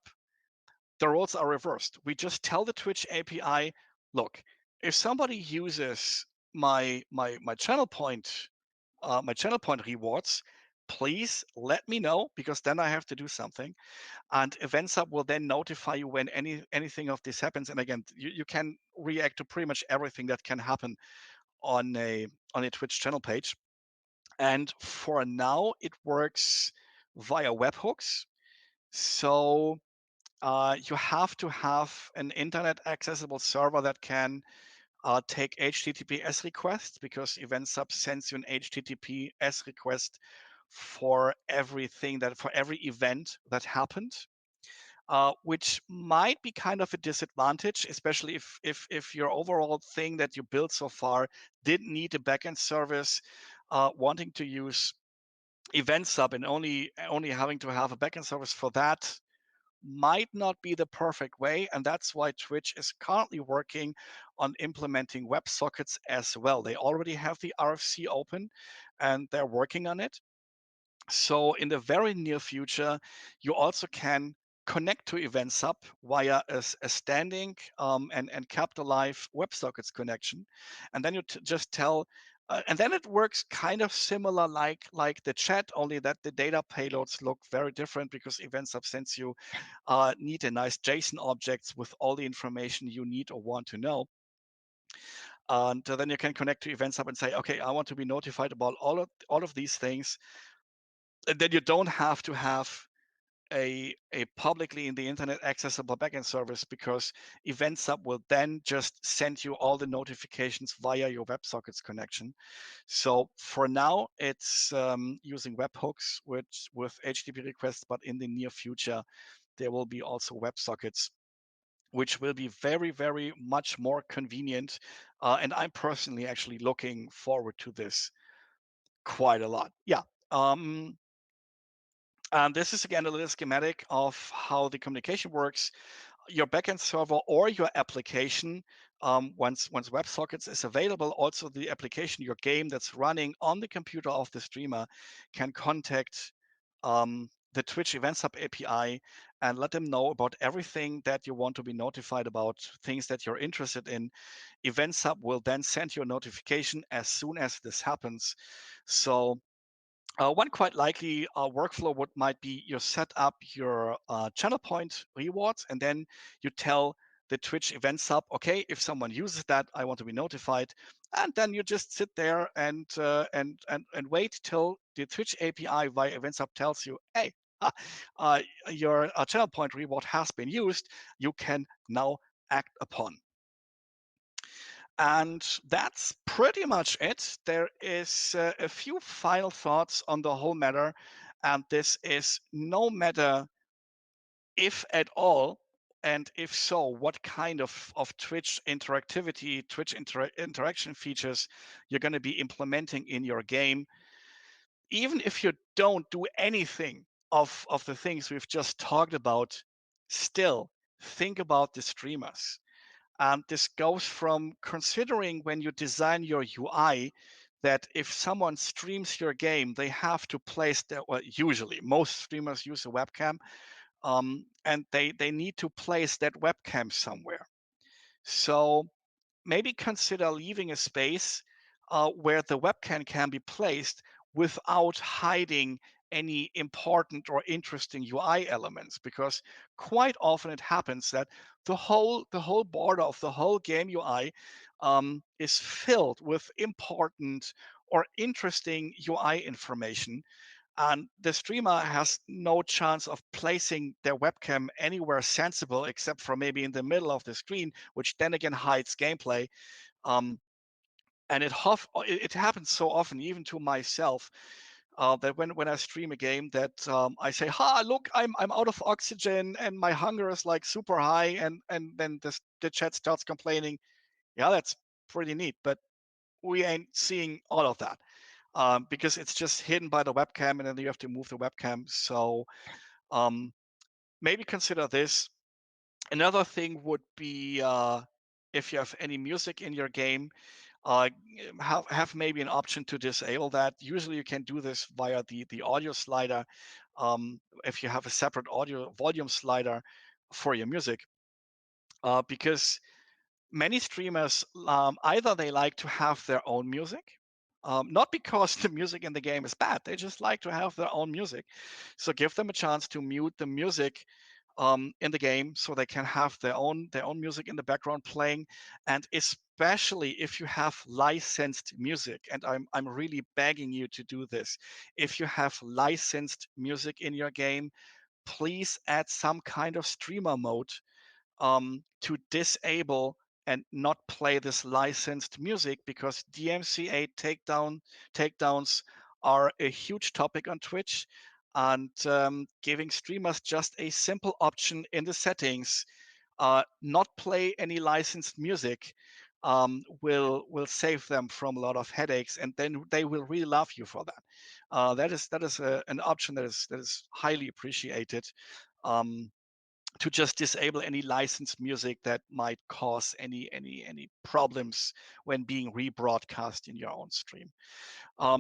the roles are reversed. We just tell the Twitch API, look, if somebody uses my channel point rewards, please let me know, because then I have to do something. And Event Sub will then notify you when anything of this happens. And again, you can react to pretty much everything that can happen on a Twitch channel page. And for now, it works via webhooks. So you have to have an internet accessible server that can take HTTPS requests, because Event Sub sends you an HTTPS request for every event that happened, which might be kind of a disadvantage, especially if your overall thing that you built so far didn't need a backend service. Wanting to use Event Sub and only having to have a backend service for that might not be the perfect way, and that's why Twitch is currently working on implementing WebSockets as well. They already have the RFC open and they're working on it. So in the very near future, you also can connect to Events Hub via a standing and kept alive WebSockets connection, and then you just tell. And then it works kind of similar like the chat, only that the data payloads look very different because Events Hub sends you neat and nice JSON objects with all the information you need or want to know. And then you can connect to Events Hub and say, okay, I want to be notified about all of these things. And then you don't have to have a publicly in the internet accessible backend service, because Events Hub will then just send you all the notifications via your WebSockets connection. So for now, it's using webhooks with HTTP requests, but in the near future, there will be also WebSockets, which will be very, very much more convenient. And I'm personally actually looking forward to this quite a lot. Yeah. Um, and this is again a little schematic of how the communication works. Your backend server or your application, once WebSockets is available, also the application, your game that's running on the computer of the streamer, can contact the Twitch Events Hub API and let them know about everything that you want to be notified about, things that you're interested in. Events Hub will then send you a notification as soon as this happens. So one quite likely workflow might be you set up your channel point rewards, and then you tell the Twitch Events Hub, okay, if someone uses that, I want to be notified, and then you just sit there and wait till the Twitch API via Events Hub tells you, hey, uh, your channel point reward has been used. You can now act upon. And that's pretty much it. There is a few final thoughts on the whole matter. And this is no matter if at all, and if so, what kind of Twitch interactivity, Twitch interaction features you're going to be implementing in your game. Even if you don't do anything of the things we've just talked about, still think about the streamers. And this goes from considering when you design your UI that if someone streams your game, they have to place their, well, usually most streamers use a webcam, and they need to place that webcam somewhere. So maybe consider leaving a space where the webcam can be placed without hiding any important or interesting UI elements, because quite often it happens that the whole border of the whole game UI is filled with important or interesting UI information, and the streamer has no chance of placing their webcam anywhere sensible except for maybe in the middle of the screen, which then again hides gameplay. Um, and it happens so often, even to myself, that when I stream a game, that I say, "Ha, look, I'm out of oxygen and my hunger is like super high," and then the chat starts complaining. Yeah, that's pretty neat, but we ain't seeing all of that because it's just hidden by the webcam, and then you have to move the webcam. So um, maybe consider this. Another thing would be if you have any music in your game, uh, have maybe an option to disable that. Usually you can do this via the audio slider. If you have a separate audio volume slider for your music, because many streamers, either they like to have their own music, not because the music in the game is bad, they just like to have their own music. So give them a chance to mute the music in the game so they can have their own music in the background playing. And especially if you have licensed music, and I'm really begging you to do this, if you have licensed music in your game, please add some kind of streamer mode to disable and not play this licensed music, because DMCA takedowns are a huge topic on Twitch, and giving streamers just a simple option in the settings, not play any licensed music, will save them from a lot of headaches, and then they will really love you for that. That is an option that is highly appreciated. Um, to just disable any licensed music that might cause any problems when being rebroadcast in your own stream.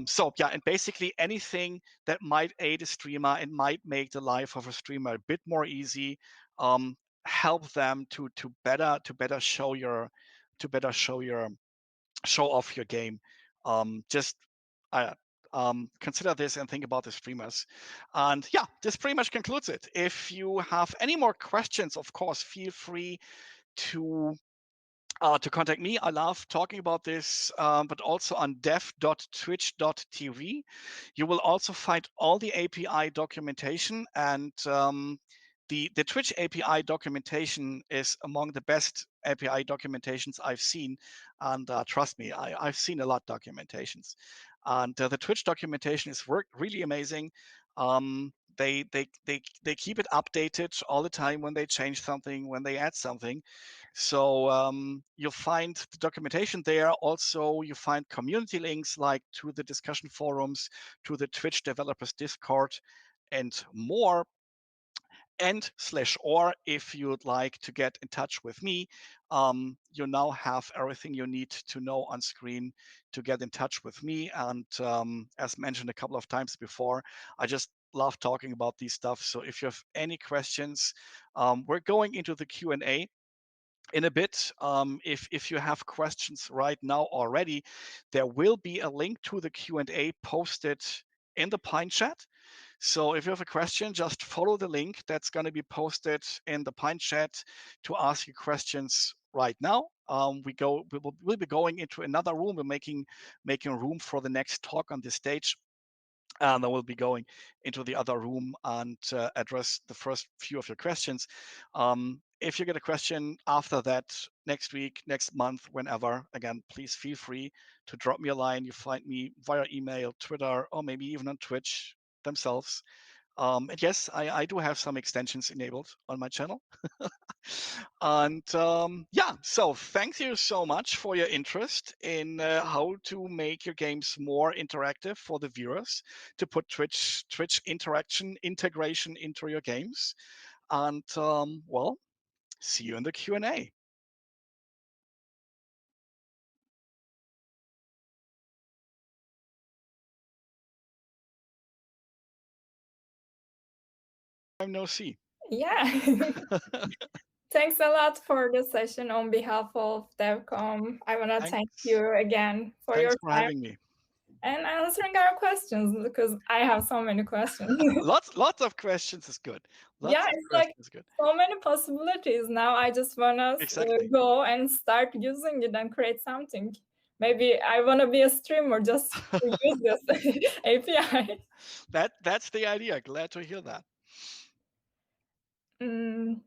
So yeah, and basically anything that might aid a streamer and might make the life of a streamer a bit more easy, um, help them to better show your to better show off your game. Just uh, consider this and think about the streamers. And yeah, this pretty much concludes it. If you have any more questions, of course, feel free to contact me. I love talking about this, but also on dev.twitch.tv. You will also find all the API documentation, and the Twitch API documentation is among the best API documentations I've seen. And trust me, I've seen a lot of documentations. And the Twitch documentation is really amazing. They keep it updated all the time when they change something, when they add something. So you'll find the documentation there. Also, you find community links like to the discussion forums, to the Twitch developers Discord, and more. And/or if you'd like to get in touch with me, you now have everything you need to know on screen to get in touch with me. And as mentioned a couple of times before, I just love talking about these stuff. So if you have any questions, we're going into the Q&A in a bit. If you have questions right now already, there will be a link to the Q&A posted in the Pine chat. So if you have a question, just follow the link that's going to be posted in the Pine chat to ask you questions right now. We'll be going into another room. We're making room for the next talk on this stage. And then we'll be going into the other room and address the first few of your questions. If you get a question after that, next week, next month, whenever, again, please feel free to drop me a line. You find me via email, Twitter, or maybe even on Twitch themselves. And yes, I do have some extensions enabled on my channel. And yeah, so thank you so much for your interest in how to make your games more interactive for the viewers, to put Twitch integration into your games. And well, see you in the Q&A. I'm no see. Yeah. Thanks a lot for the session on behalf of Devcom. I want to thank you again for Thanks your for time having me. and answering our questions, because I have so many questions. Lots of questions is good. Yeah, Lots of it's like questions is good. so many possibilities. Now I just want to Exactly. go and start using it and create something. Maybe I want to be a streamer just to use this API. That's the idea. Glad to hear that. Mm,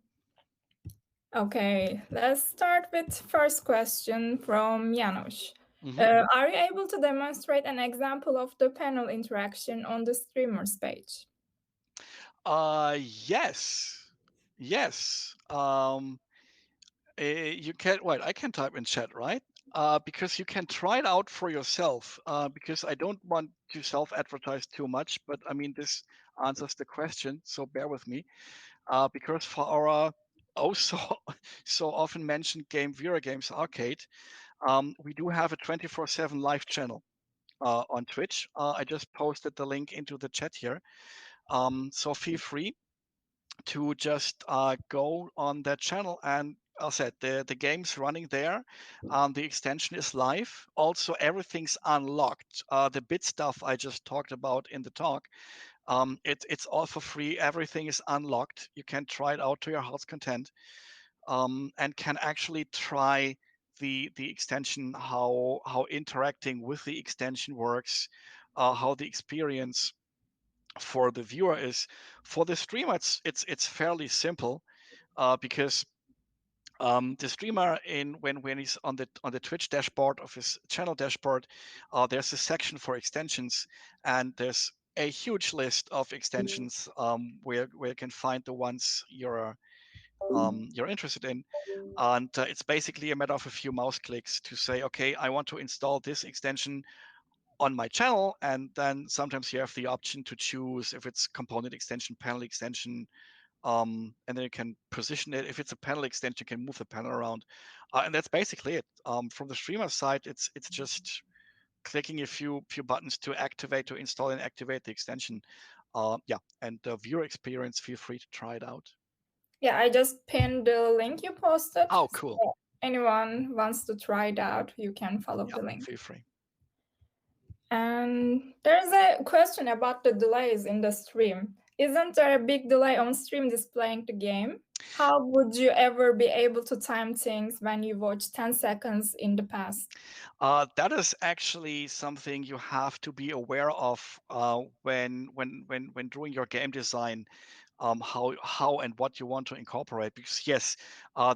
okay, let's start with first question from Janos. Mhm. Are you able to demonstrate an example of the panel interaction on the streamer's page? Yes. Yes. You can, wait, I can type in chat, right? Because you can try it out for yourself. Because I don't want to self-advertise too much, but I mean, this answers the question, so bear with me. Because for our oh so so often mentioned game Vera Games Arcade, we do have a 24/7 live channel on Twitch. I just posted the link into the chat here. So feel free to just go on that channel, and I said the game's running there. The extension is live. Also, everything's unlocked. The bit stuff I just talked about in the talk, it's all for free. Everything is unlocked. You can try it out to your heart's content, and can actually try the extension, how interacting with the extension works, how the experience for the viewer is. For the streamer, it's fairly simple, because the streamer, in when he's on the Twitch dashboard of his channel dashboard, there's a section for extensions, and there's a huge list of extensions, where you can find the ones you're interested in. And it's basically a matter of a few mouse clicks to say, okay, I want to install this extension on my channel. And then sometimes you have the option to choose if it's component extension, panel extension, and then you can position it. If it's a panel extension, you can move the panel around, and that's basically it. From the streamer side, it's just clicking a few buttons to activate, to install and activate the extension. Yeah, and the viewer experience, feel free to try it out. Yeah, I just pinned the link you posted. Oh, cool. So anyone wants to try it out, you can follow Yeah, the link. feel free. And there's a question about the delays in the stream. Isn't there a big delay on stream displaying the game? How would you ever be able to time things when you watch 10 seconds in the past? That is actually something you have to be aware of when doing your game design, how and what you want to incorporate. Because yes,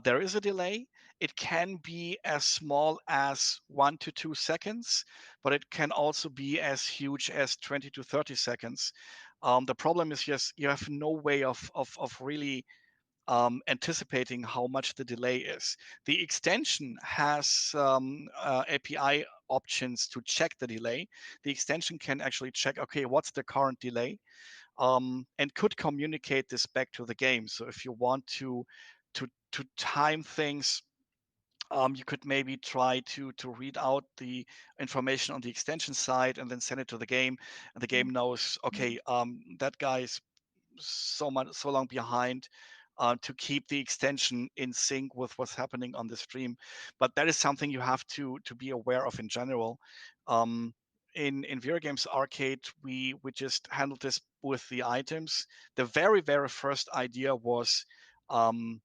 there is a delay. It can be as small as 1 to 2 seconds, but it can also be as huge as 20 to 30 seconds. The problem is, yes, you have no way of really anticipating how much the delay is. The extension has API options to check the delay. The extension can actually check, okay, what's the current delay, and could communicate this back to the game. So if you want to time things, you could maybe try to read out the information on the extension side and then send it to the game, and the game knows, okay, that guy is so long behind, to keep the extension in sync with what's happening on the stream. But that is something you have to be aware of in general. Um, in Video Games Arcade, we just handled this with the items. The very first idea was, um,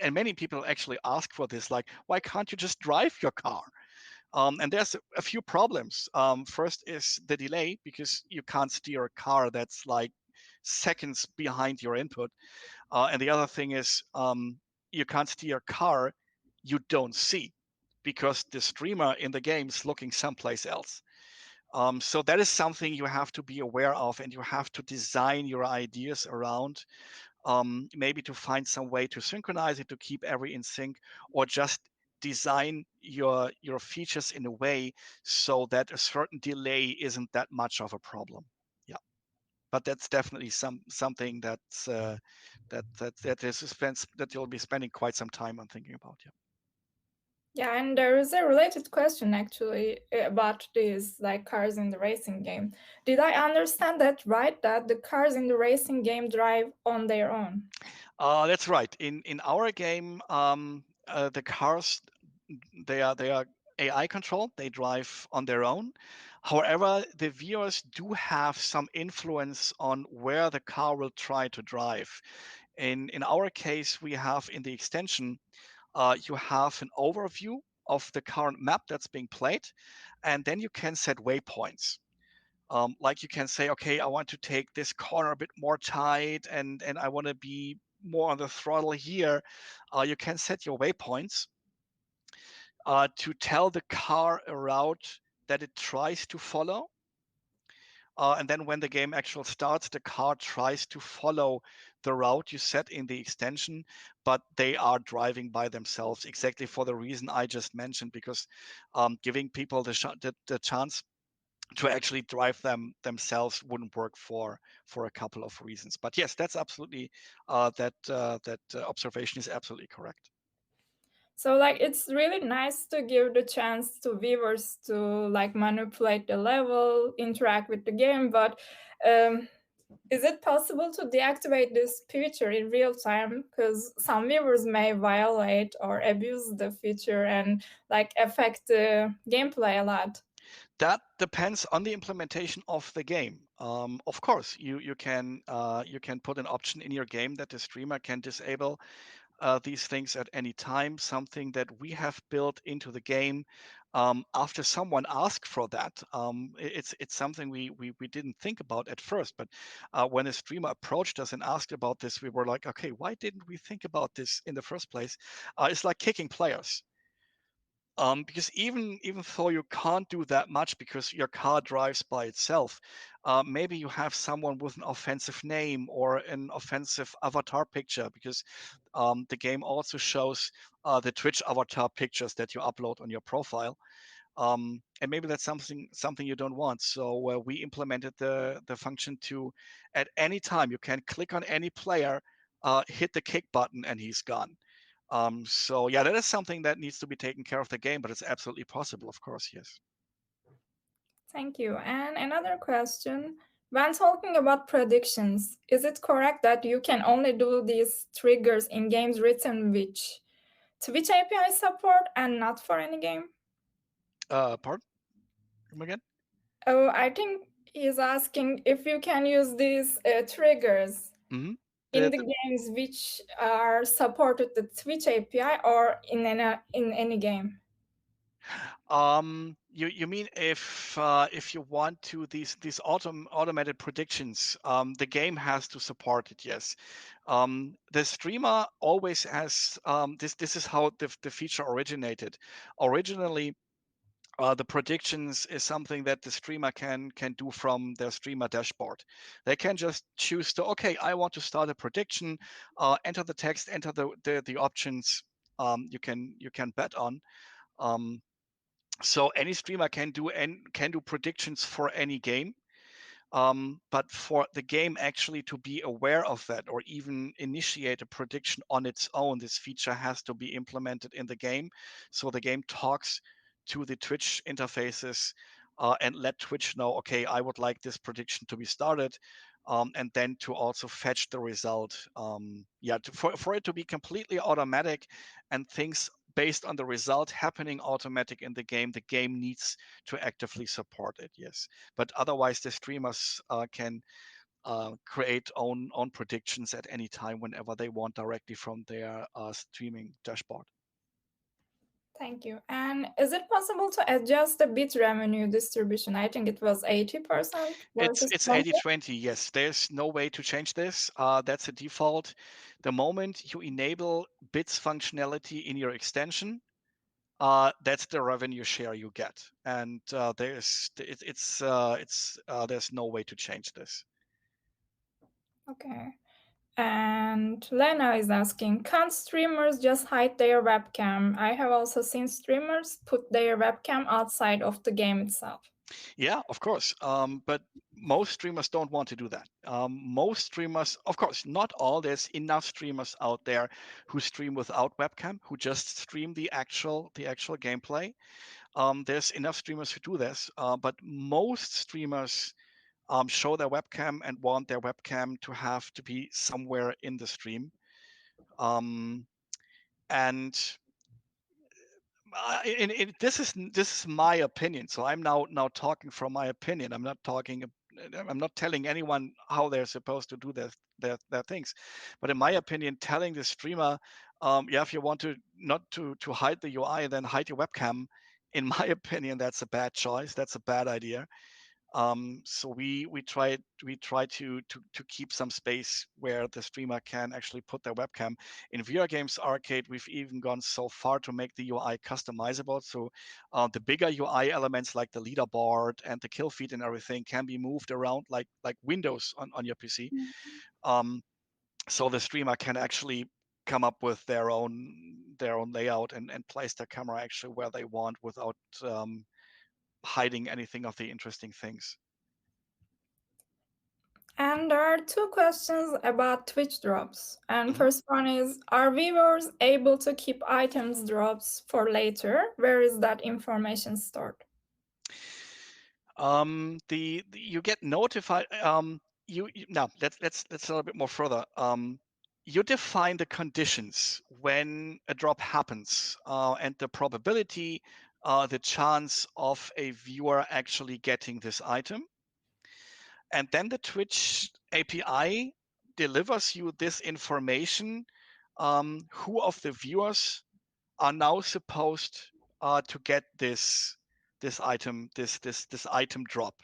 and many people actually ask for this, like, why can't you just drive your car? And there's a few problems. First is the delay, because you can't steer a car that's like seconds behind your input. And the other thing is, you can't steer a car you don't see, because the streamer in the game is looking someplace else. So that is something you have to be aware of, and you have to design your ideas around, maybe to find some way to synchronize it, to keep every in sync, or just design your features in a way so that a certain delay isn't that much of a problem. Yeah, but that's definitely something that you'll be spending quite some time on thinking about. Yeah. Yeah, and there is a related question actually about this, like cars in the racing game. Did I understand that right? That the cars in the racing game drive on their own? That's right. In our game, the cars, they are AI controlled. They drive on their own. However, the viewers do have some influence on where the car will try to drive. In our case, we have in the extension, you have an overview of the current map that's being played, and then you can set waypoints. Like you can say, okay, I want to take this corner a bit more tight, and I want to be more on the throttle here. You can set your waypoints to tell the car a route that it tries to follow. And then when the game actually starts, the car tries to follow the route you set in the extension, but they are driving by themselves, exactly for the reason I just mentioned, because giving people the chance to actually drive them themselves wouldn't work for a couple of reasons. But yes, that's absolutely that observation is absolutely correct. So like it's really nice to give the chance to viewers to like manipulate the level, interact with the game, but um, is it possible to deactivate this feature in real time? Because some viewers may violate or abuse the feature and like affect the gameplay a lot. That depends on the implementation of the game. Of course, you can put an option in your game that the streamer can disable these things at any time. Something that we have built into the game, after someone asked for that. It's something we didn't think about at first, but when a streamer approached us and asked about this, we were like, okay, why didn't we think about this in the first place? It's like kicking players. Because even though you can't do that much because your car drives by itself, maybe you have someone with an offensive name or an offensive avatar picture, because the game also shows the Twitch avatar pictures that you upload on your profile, and maybe that's something you don't want. So we implemented the function to, at any time, you can click on any player, hit the kick button and he's gone. So yeah, that is something that needs to be taken care of the game, but it's absolutely possible, of course. Yes. Thank you. And another question. When talking about predictions, is it correct that you can only do these triggers in games written with Twitch API support and not for any game? Pardon? Come again? Oh, I think he's asking if you can use these triggers Hmm. in The, the the, games which are supported the Twitch API or in any game. you mean if you want to these automated predictions, the game has to support it. Yes. The streamer always has this. This is how the feature originated. Originally, the predictions is something that the streamer can do from their streamer dashboard. They can just choose to, okay, I want to start a prediction, enter the text, enter the options you can bet on. Um, so any streamer can do and can do predictions for any game. But for the game actually to be aware of that or even initiate a prediction on its own, this feature has to be implemented in the game. So the game talks to the Twitch interfaces and let Twitch know, okay, I would like this prediction to be started. And then to also fetch the result. Yeah, for it to be completely automatic and things based on the result happening automatic in the game needs to actively support it. Yes, but otherwise the streamers can create own predictions at any time whenever they want directly from their streaming dashboard. Thank you. And is it possible to adjust the bit revenue distribution? I think it was 80% versus It's 20. 80/20. Yes, there's no way to change this. That's a default. The moment you enable bits functionality in your extension, that's the revenue share you get, and there's no way to change this. Okay. And Lena is asking, can't streamers just hide their webcam? I have also seen streamers put their webcam outside of the game itself. Yeah, of course. But most streamers don't want to do that. Most streamers, of course, not all. There's enough streamers out there who stream without webcam, who just stream the actual gameplay. There's enough streamers who do this, but most streamers show their webcam and want their webcam to have to be somewhere in the stream. Um, and this is my opinion. So I'm now talking from my opinion. I'm not telling anyone how they're supposed to do their things. But in my opinion, telling the streamer, yeah, if you want to not to hide the UI, then hide your webcam. In my opinion, that's a bad choice. That's a bad idea. So we try to keep some space where the streamer can actually put their webcam. In VR Games Arcade, we've even gone so far to make the UI customizable. So the bigger UI elements like the leaderboard and the kill feed and everything can be moved around like windows on your PC. Um, so the streamer can actually come up with their own layout and place their camera actually where they want without hiding anything of the interesting things. And there are two questions about Twitch drops. And Mhm. first one is, are viewers able to keep items drops for later? Where is that information stored? You get notified. Now let's a little bit more further. You define the conditions when a drop happens, and the probability, the chance of a viewer actually getting this item, and then the Twitch API delivers you this information. Who of the viewers are now supposed to get this item, this item drop.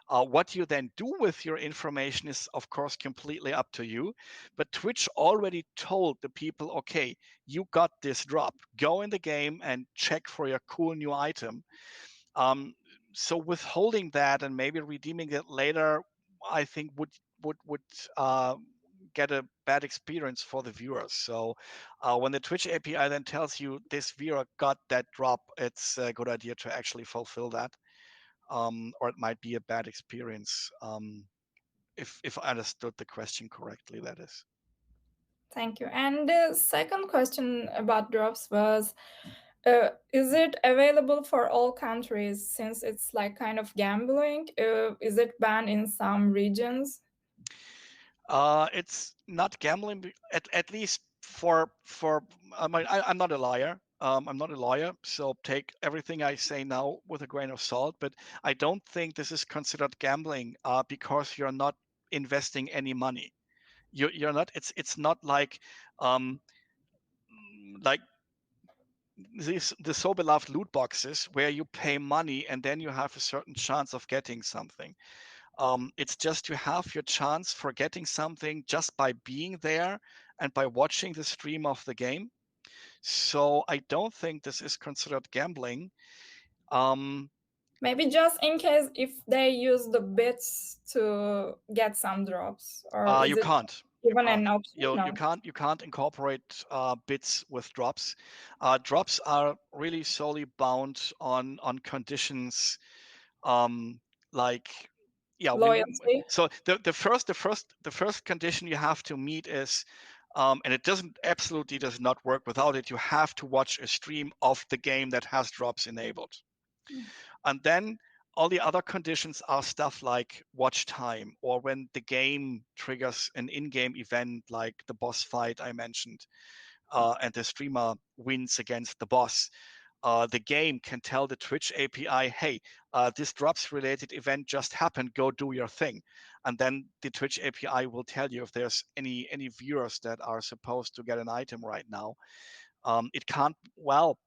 What you then do with your information is, of course, completely up to you. But Twitch already told the people, okay, you got this drop. Go in the game and check for your cool new item. Um, so withholding that and maybe redeeming it later, I think would uh, get a bad experience for the viewers. So when the Twitch API then tells you this viewer got that drop, it's a good idea to actually fulfill that, or it might be a bad experience. If I understood the question correctly, that is. Thank you. And the second question about drops was, is it available for all countries since it's like kind of gambling? Is it banned in some regions? It's not gambling, at least for. I'm not a liar. I'm not a lawyer, so take everything I say now with a grain of salt. But I don't think this is considered gambling because you're not investing any money. You're not. It's not um, like these the so beloved loot boxes where you pay money and then you have a certain chance of getting something. It's just you have your chance for getting something just by being there and by watching the stream of the game. So I don't think this is considered gambling. Um, Maybe just in case if they use the bits to get some drops, or is you it can't. You even an can't. option? You No. can't. You can't incorporate bits with drops. Drops are really solely bound on conditions um like yeah Loyalty. so the first condition you have to meet is and it doesn't absolutely does not work without it. You have to watch a stream of the game that has drops enabled, and then all the other conditions are stuff like watch time or when the game triggers an in-game event like the boss fight I mentioned, and the streamer wins against the boss. The game can tell the Twitch API, hey, this drops related event just happened, go do your thing. And then the Twitch API will tell you if there's any viewers that are supposed to get an item right now. It can't, well,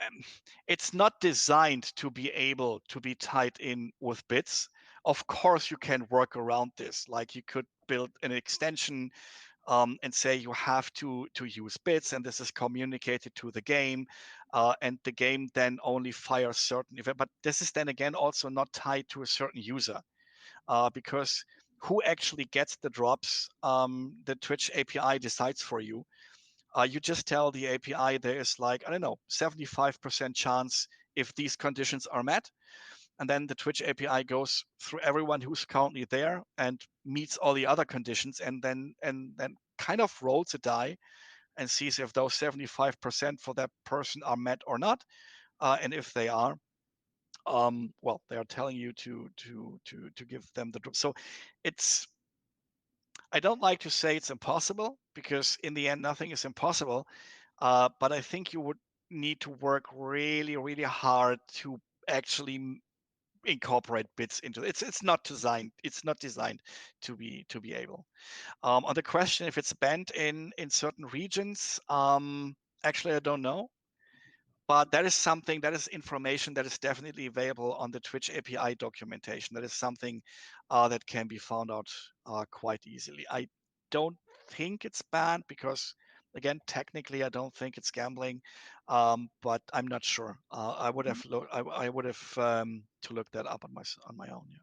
um, it's not designed to be able to be tied in with bits. Of course, you can work around this. Like you could build an extension and say you have to use bits, and this is communicated to the game, and the game then only fires certain event. But this is then again also not tied to a certain user, because who actually gets the drops, the Twitch API decides for you. You just tell the API there is like, I don't know, 75% chance if these conditions are met, and then the Twitch API goes through everyone who's currently there and meets all the other conditions, and then kind of rolls a die and sees if those 75% for that person are met or not, and if they are, well, they are telling you to give them the drop. So it's, I don't like to say it's impossible because in the end nothing is impossible, but I think you would need to work really really hard to actually incorporate bits into it. It's not designed to be able. On the question if it's banned in certain regions, actually I don't know, but that is something, that is information that is definitely available on the Twitch API documentation. That is something that can be found out quite easily. I don't think it's banned because, again, technically, I don't think it's gambling, but I'm not sure. I would have I would have to look that up on my own. Yeah.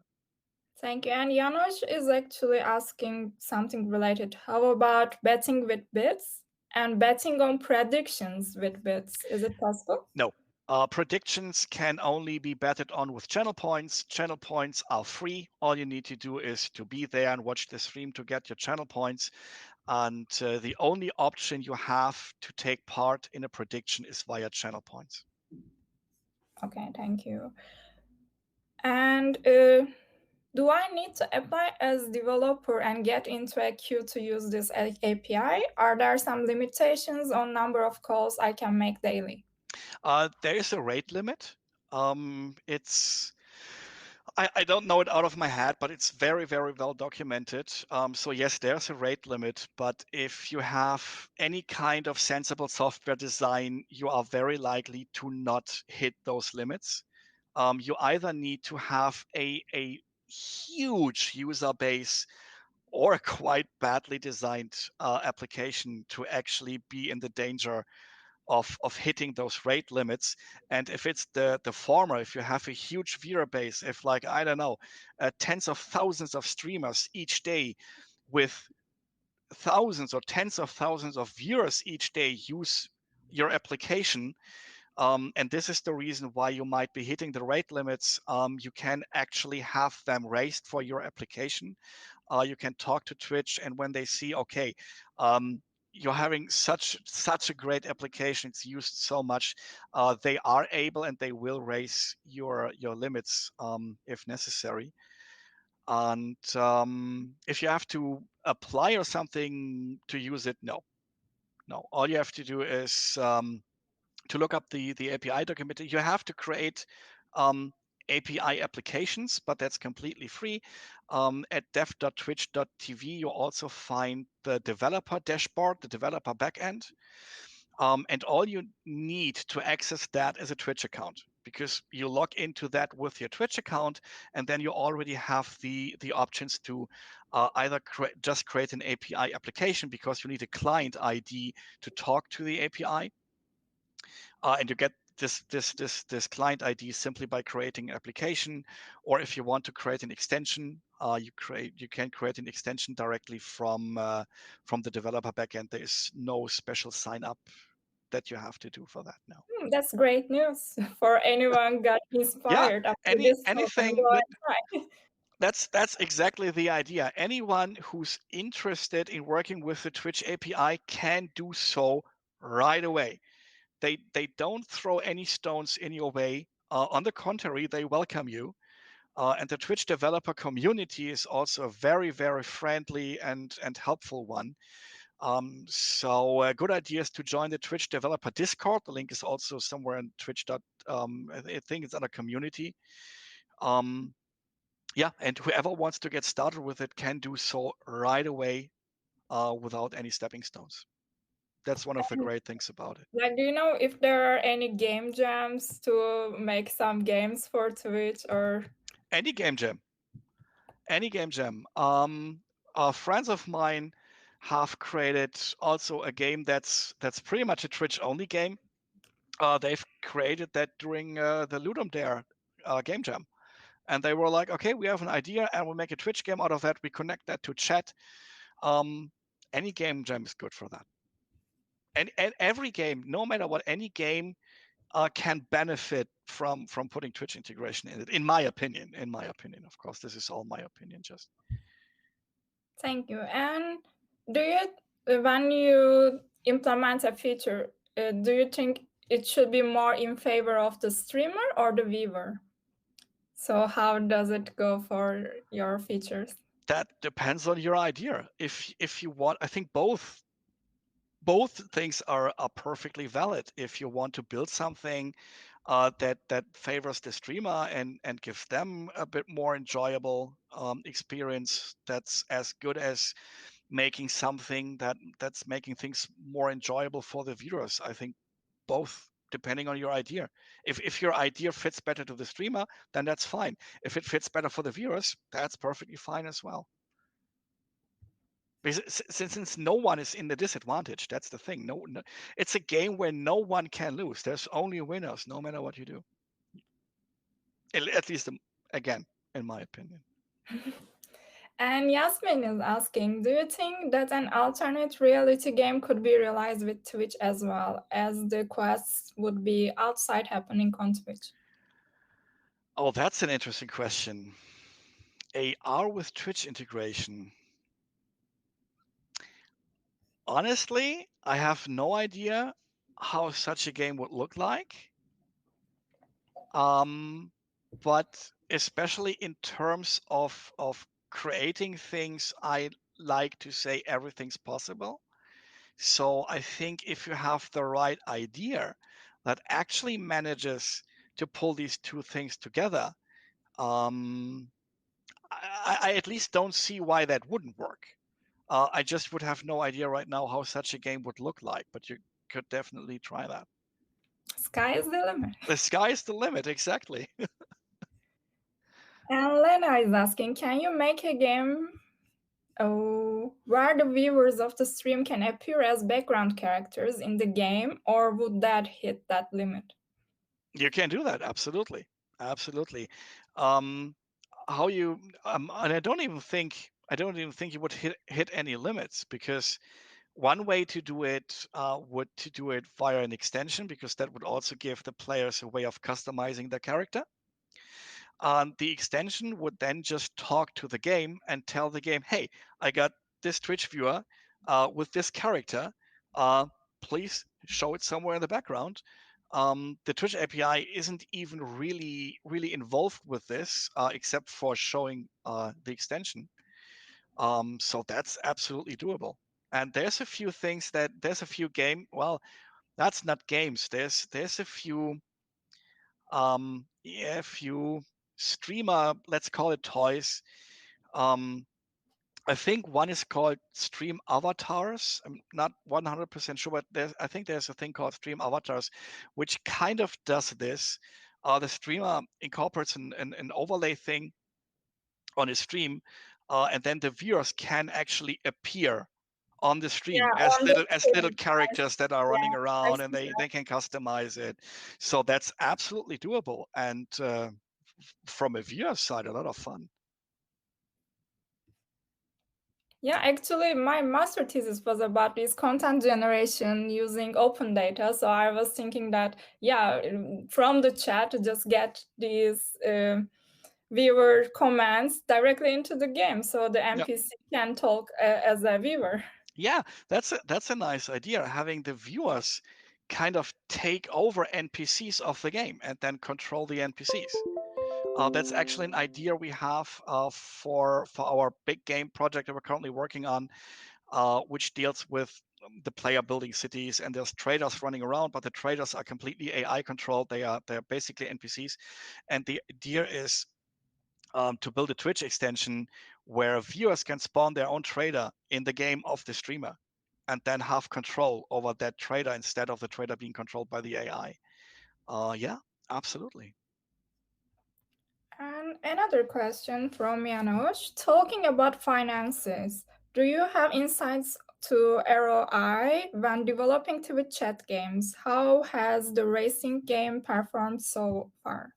Thank you. And Janos is actually asking something related. How about betting with bits and betting on predictions with bits? Is it possible? No. Predictions can only be betted on with channel points. Channel points are free. All you need to do is to be there and watch the stream to get your channel points. And the only option you have to take part in a prediction is via channel points. Okay, thank you. And do I need to apply as developer and get into a queue to use this API? Are there some limitations on number of calls I can make daily? There is a rate limit. It's I don't know it out of my head, but it's very, very well documented. So yes, there's a rate limit, but if you have any kind of sensible software design, you are very likely to not hit those limits. You either need to have a huge user base or a quite badly designed application to actually be in the danger of hitting those rate limits. And if it's the former, if you have a huge viewer base, if like I don't know, tens of thousands of streamers each day with thousands or tens of thousands of viewers each day use your application, and this is the reason why you might be hitting the rate limits, you can actually have them raised for your application. You can talk to Twitch, and when they see, okay, um, you're having such a great application, it's used so much, they are able and they will raise your limits if necessary. And if you have to apply or something to use it, no, no. All you have to do is to look up the API document. You have to create API applications, but that's completely free. At dev.twitch.tv, you also find the developer dashboard, the developer backend. And all you need to access that is a Twitch account, because you log into that with your Twitch account, and then you already have the options to either just create an API application, because you need a client ID to talk to the API, and you get this client ID simply by creating an application. Or if you want to create an extension, you can create an extension directly from the developer backend. There is no special sign up that you have to do for that now. That's great news for anyone got Yeah, inspired after this talk and anything go that and try. that's exactly the idea. Anyone who's interested in working with the Twitch API can do so right away. They don't throw any stones in your way. On the contrary, they welcome you. And the Twitch developer community is also a very, very friendly and helpful one. So a good idea is to join the Twitch developer Discord. The link is also somewhere in Twitch. I think it's under community. Um, yeah, and whoever wants to get started with it can do so right away without any stepping stones. That's one of the great things about it. Like, do you know if there are any game jams to make some games for Twitch or? Any game jam, any game jam. Friends of mine have created also a game that's pretty much a Twitch only game. They've created that during the Ludum Dare game jam. And they were like, okay, we have an idea and we'll make a Twitch game out of that. We connect that to chat. Um, any game jam is good for that. And every game, no matter what, any game can benefit from putting Twitch integration in it. In my opinion, of course, this is all my opinion. Just Thank you. And do you, when you implement a feature, do you think it should be more in favor of the streamer or the viewer? So how does it go for your features? that depends on your idea. If you want, I think both things are perfectly valid. If you want to build something that favors the streamer and gives them a bit more enjoyable experience, that's as good as making something that's making things more enjoyable for the viewers. I think both, depending on your idea. If your idea fits better to the streamer, then that's fine. If it fits better for the viewers, that's perfectly fine as well. Because since no one is in the disadvantage, that's the thing. No, it's a game where no one can lose. There's only winners, no matter what you do. At least, again, in my opinion. And Yasmin is asking, do you think that an alternate reality game could be realized with Twitch as well, as the quests would be outside happening on Twitch? Oh, that's an interesting question. AR with Twitch integration. Honestly, I have no idea how such a game would look like. But especially in terms of creating things, I like to say everything's possible. So I think if you have the right idea that actually manages to pull these two things together, um, I at least don't see why that wouldn't work. I just would have no idea right now how such a game would look like, but you could definitely try that. Sky is the limit. The sky is the limit, exactly. And Lena is asking, can you make a game where the viewers of the stream can appear as background characters in the game, or would that hit that limit? You can do that, absolutely, absolutely. Um, how you and I don't even think you would hit any limits, because one way to do it would to do it via an extension, because that would also give the players a way of customizing their character. The extension would then just talk to the game and tell the game, hey, I got this Twitch viewer with this character. Uh, Please show it somewhere in the background. The Twitch API isn't even really involved with this, except for showing the extension. So that's absolutely doable. And there's a few well, that's not games. There's a few yeah, a few streamer, let's call it toys. Um, I think one is called Stream Avatars. I'm not 100% sure, but I think there's a thing called Stream Avatars, which kind of does this. The streamer incorporates an overlay thing on his stream, and then the viewers can actually appear on the stream Yeah, on the as little screen. characters that are running Yeah, I around, and see they can customize it. So that's absolutely doable, and from a viewer side, a lot of fun. Yeah, actually, my master thesis was about this content generation using open data. So I was thinking that, yeah, from the chat to just get these viewer comments directly into the game, so the Yeah. NPC can talk as a viewer. Yeah, that's a nice idea, having the viewers kind of take over NPCs of the game and then control the NPCs. That's actually an idea we have for our big game project that we're currently working on, which deals with the player building cities, and there's traders running around, but the traders are completely AI controlled. They're basically NPCs, and the idea is to build a Twitch extension where viewers can spawn their own trader in the game of the streamer, and then have control over that trader instead of the trader being controlled by the AI. Yeah, absolutely. And another question from Janos, talking about finances, do you have insights to ROI when developing Twitch chat games? How has the racing game performed so far?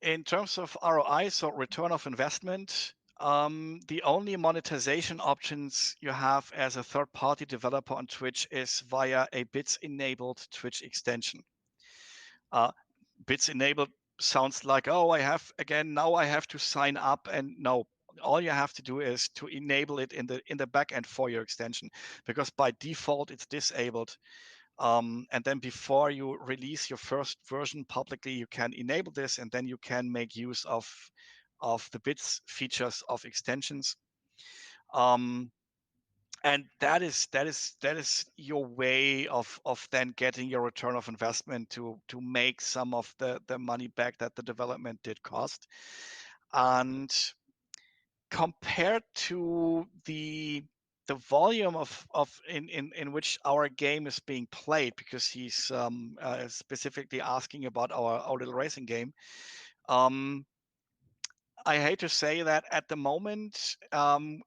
In terms of ROI, so return of investment, the only monetization options you have as a third-party developer on Twitch is via a bits-enabled Twitch extension. Uh, Bits-enabled sounds like, oh, now I have to sign up, and no, all you have to do is to enable it in the backend for your extension, because by default it's disabled. And then before you release your first version publicly, you can enable this, and then you can make use of the bits features of extensions. Um, and that is your way of then getting your return of investment to make some of the money back that the development did cost. And compared to the volume of in which our game is being played, because he's specifically asking about our little racing game. I hate to say that at the moment,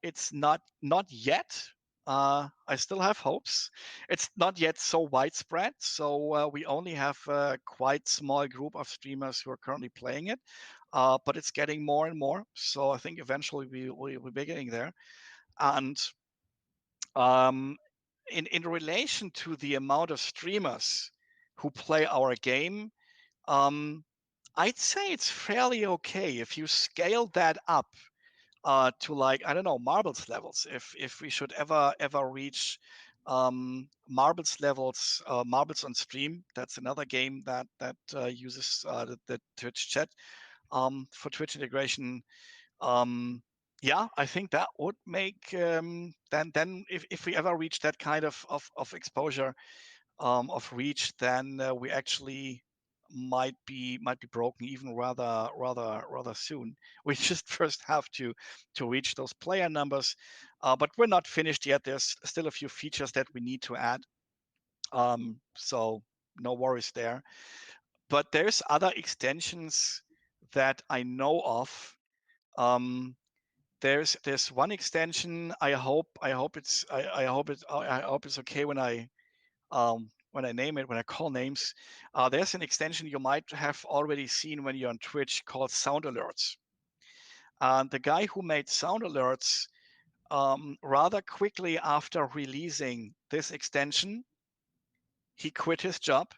it's not yet. I still have hopes. It's not yet so widespread, so we only have a quite small group of streamers who are currently playing it. But it's getting more and more. So I think eventually we'll be getting there. And um, in relation to the amount of streamers who play our game, um, I'd say it's fairly okay if you scale that up to, like, I don't know, marbles levels. If we should ever reach marbles levels, marbles on stream, that's another game that uses the Twitch chat for Twitch integration. Yeah, I think that would make then if we ever reach that kind of exposure, of reach, then we actually might be broken even rather soon. We just first have to reach those player numbers, but we're not finished yet. There's still a few features that we need to add, so no worries there. But there's other extensions that I know of. Um, there's one extension. I hope it's okay when I name it, when I call names. There's an extension you might have already seen when you're on Twitch called Sound Alerts. And the guy who made Sound Alerts, rather quickly after releasing this extension, he quit his job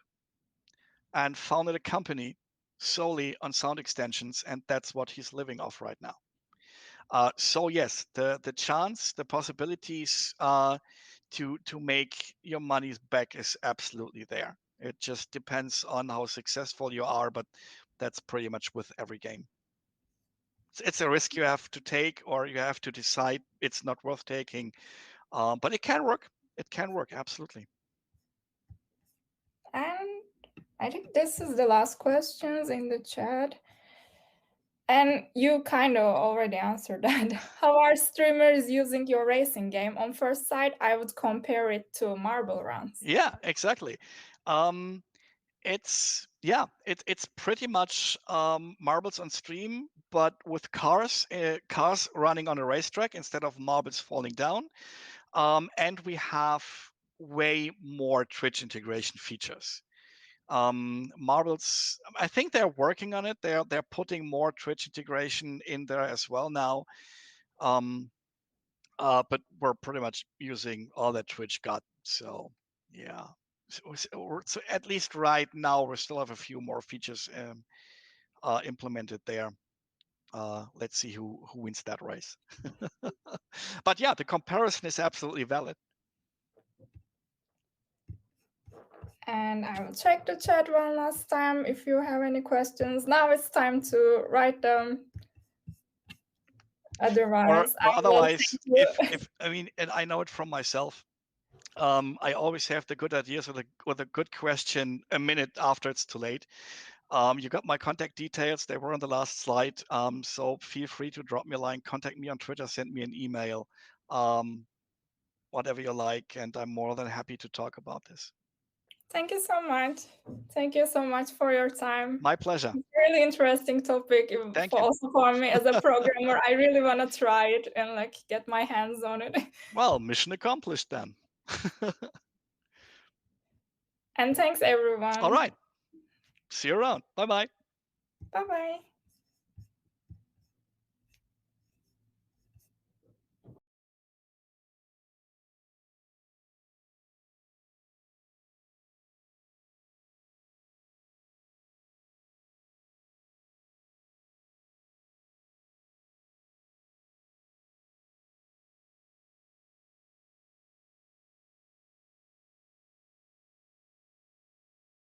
and founded a company solely on sound extensions, and that's what he's living off right now. So yes, the chance, the possibilities to make your money back is absolutely there. It just depends on how successful you are, but that's pretty much with every game. It's a risk you have to take, or you have to decide it's not worth taking. But it can work. It can work absolutely. And I think this is the last questions in the chat. And you kind of already answered that. How are streamers using your racing game? On first sight, I would compare it to Marble Runs. Yeah, exactly. Um, it's pretty much marbles on stream, but with cars running on a racetrack instead of marbles falling down. And we have way more Twitch integration features. Marbles, I think they're working on it. They're putting more Twitch integration in there as well now. Um, but we're pretty much using all that Twitch got. So yeah. So at least right now, we still have a few more features implemented there. Let's see who wins that race. But yeah, the comparison is absolutely valid. And I will check the chat one last time if you have any questions. Now it's time to write them. Or Otherwise, I will otherwise, thank you. if I mean, and I know it from myself. I always have the good ideas with a good question a minute after it's too late. You got my contact details. They were on the last slide. So feel free to drop me a line, contact me on Twitter, send me an email, whatever you like. And I'm more than happy to talk about this. Thank you so much. Thank you so much for your time. My pleasure. Really interesting topic Thank for you. also for me as a programmer. I really want to try it and like get my hands on it. Well, mission accomplished then. And thanks everyone. All right. See you around. Bye bye. Bye bye.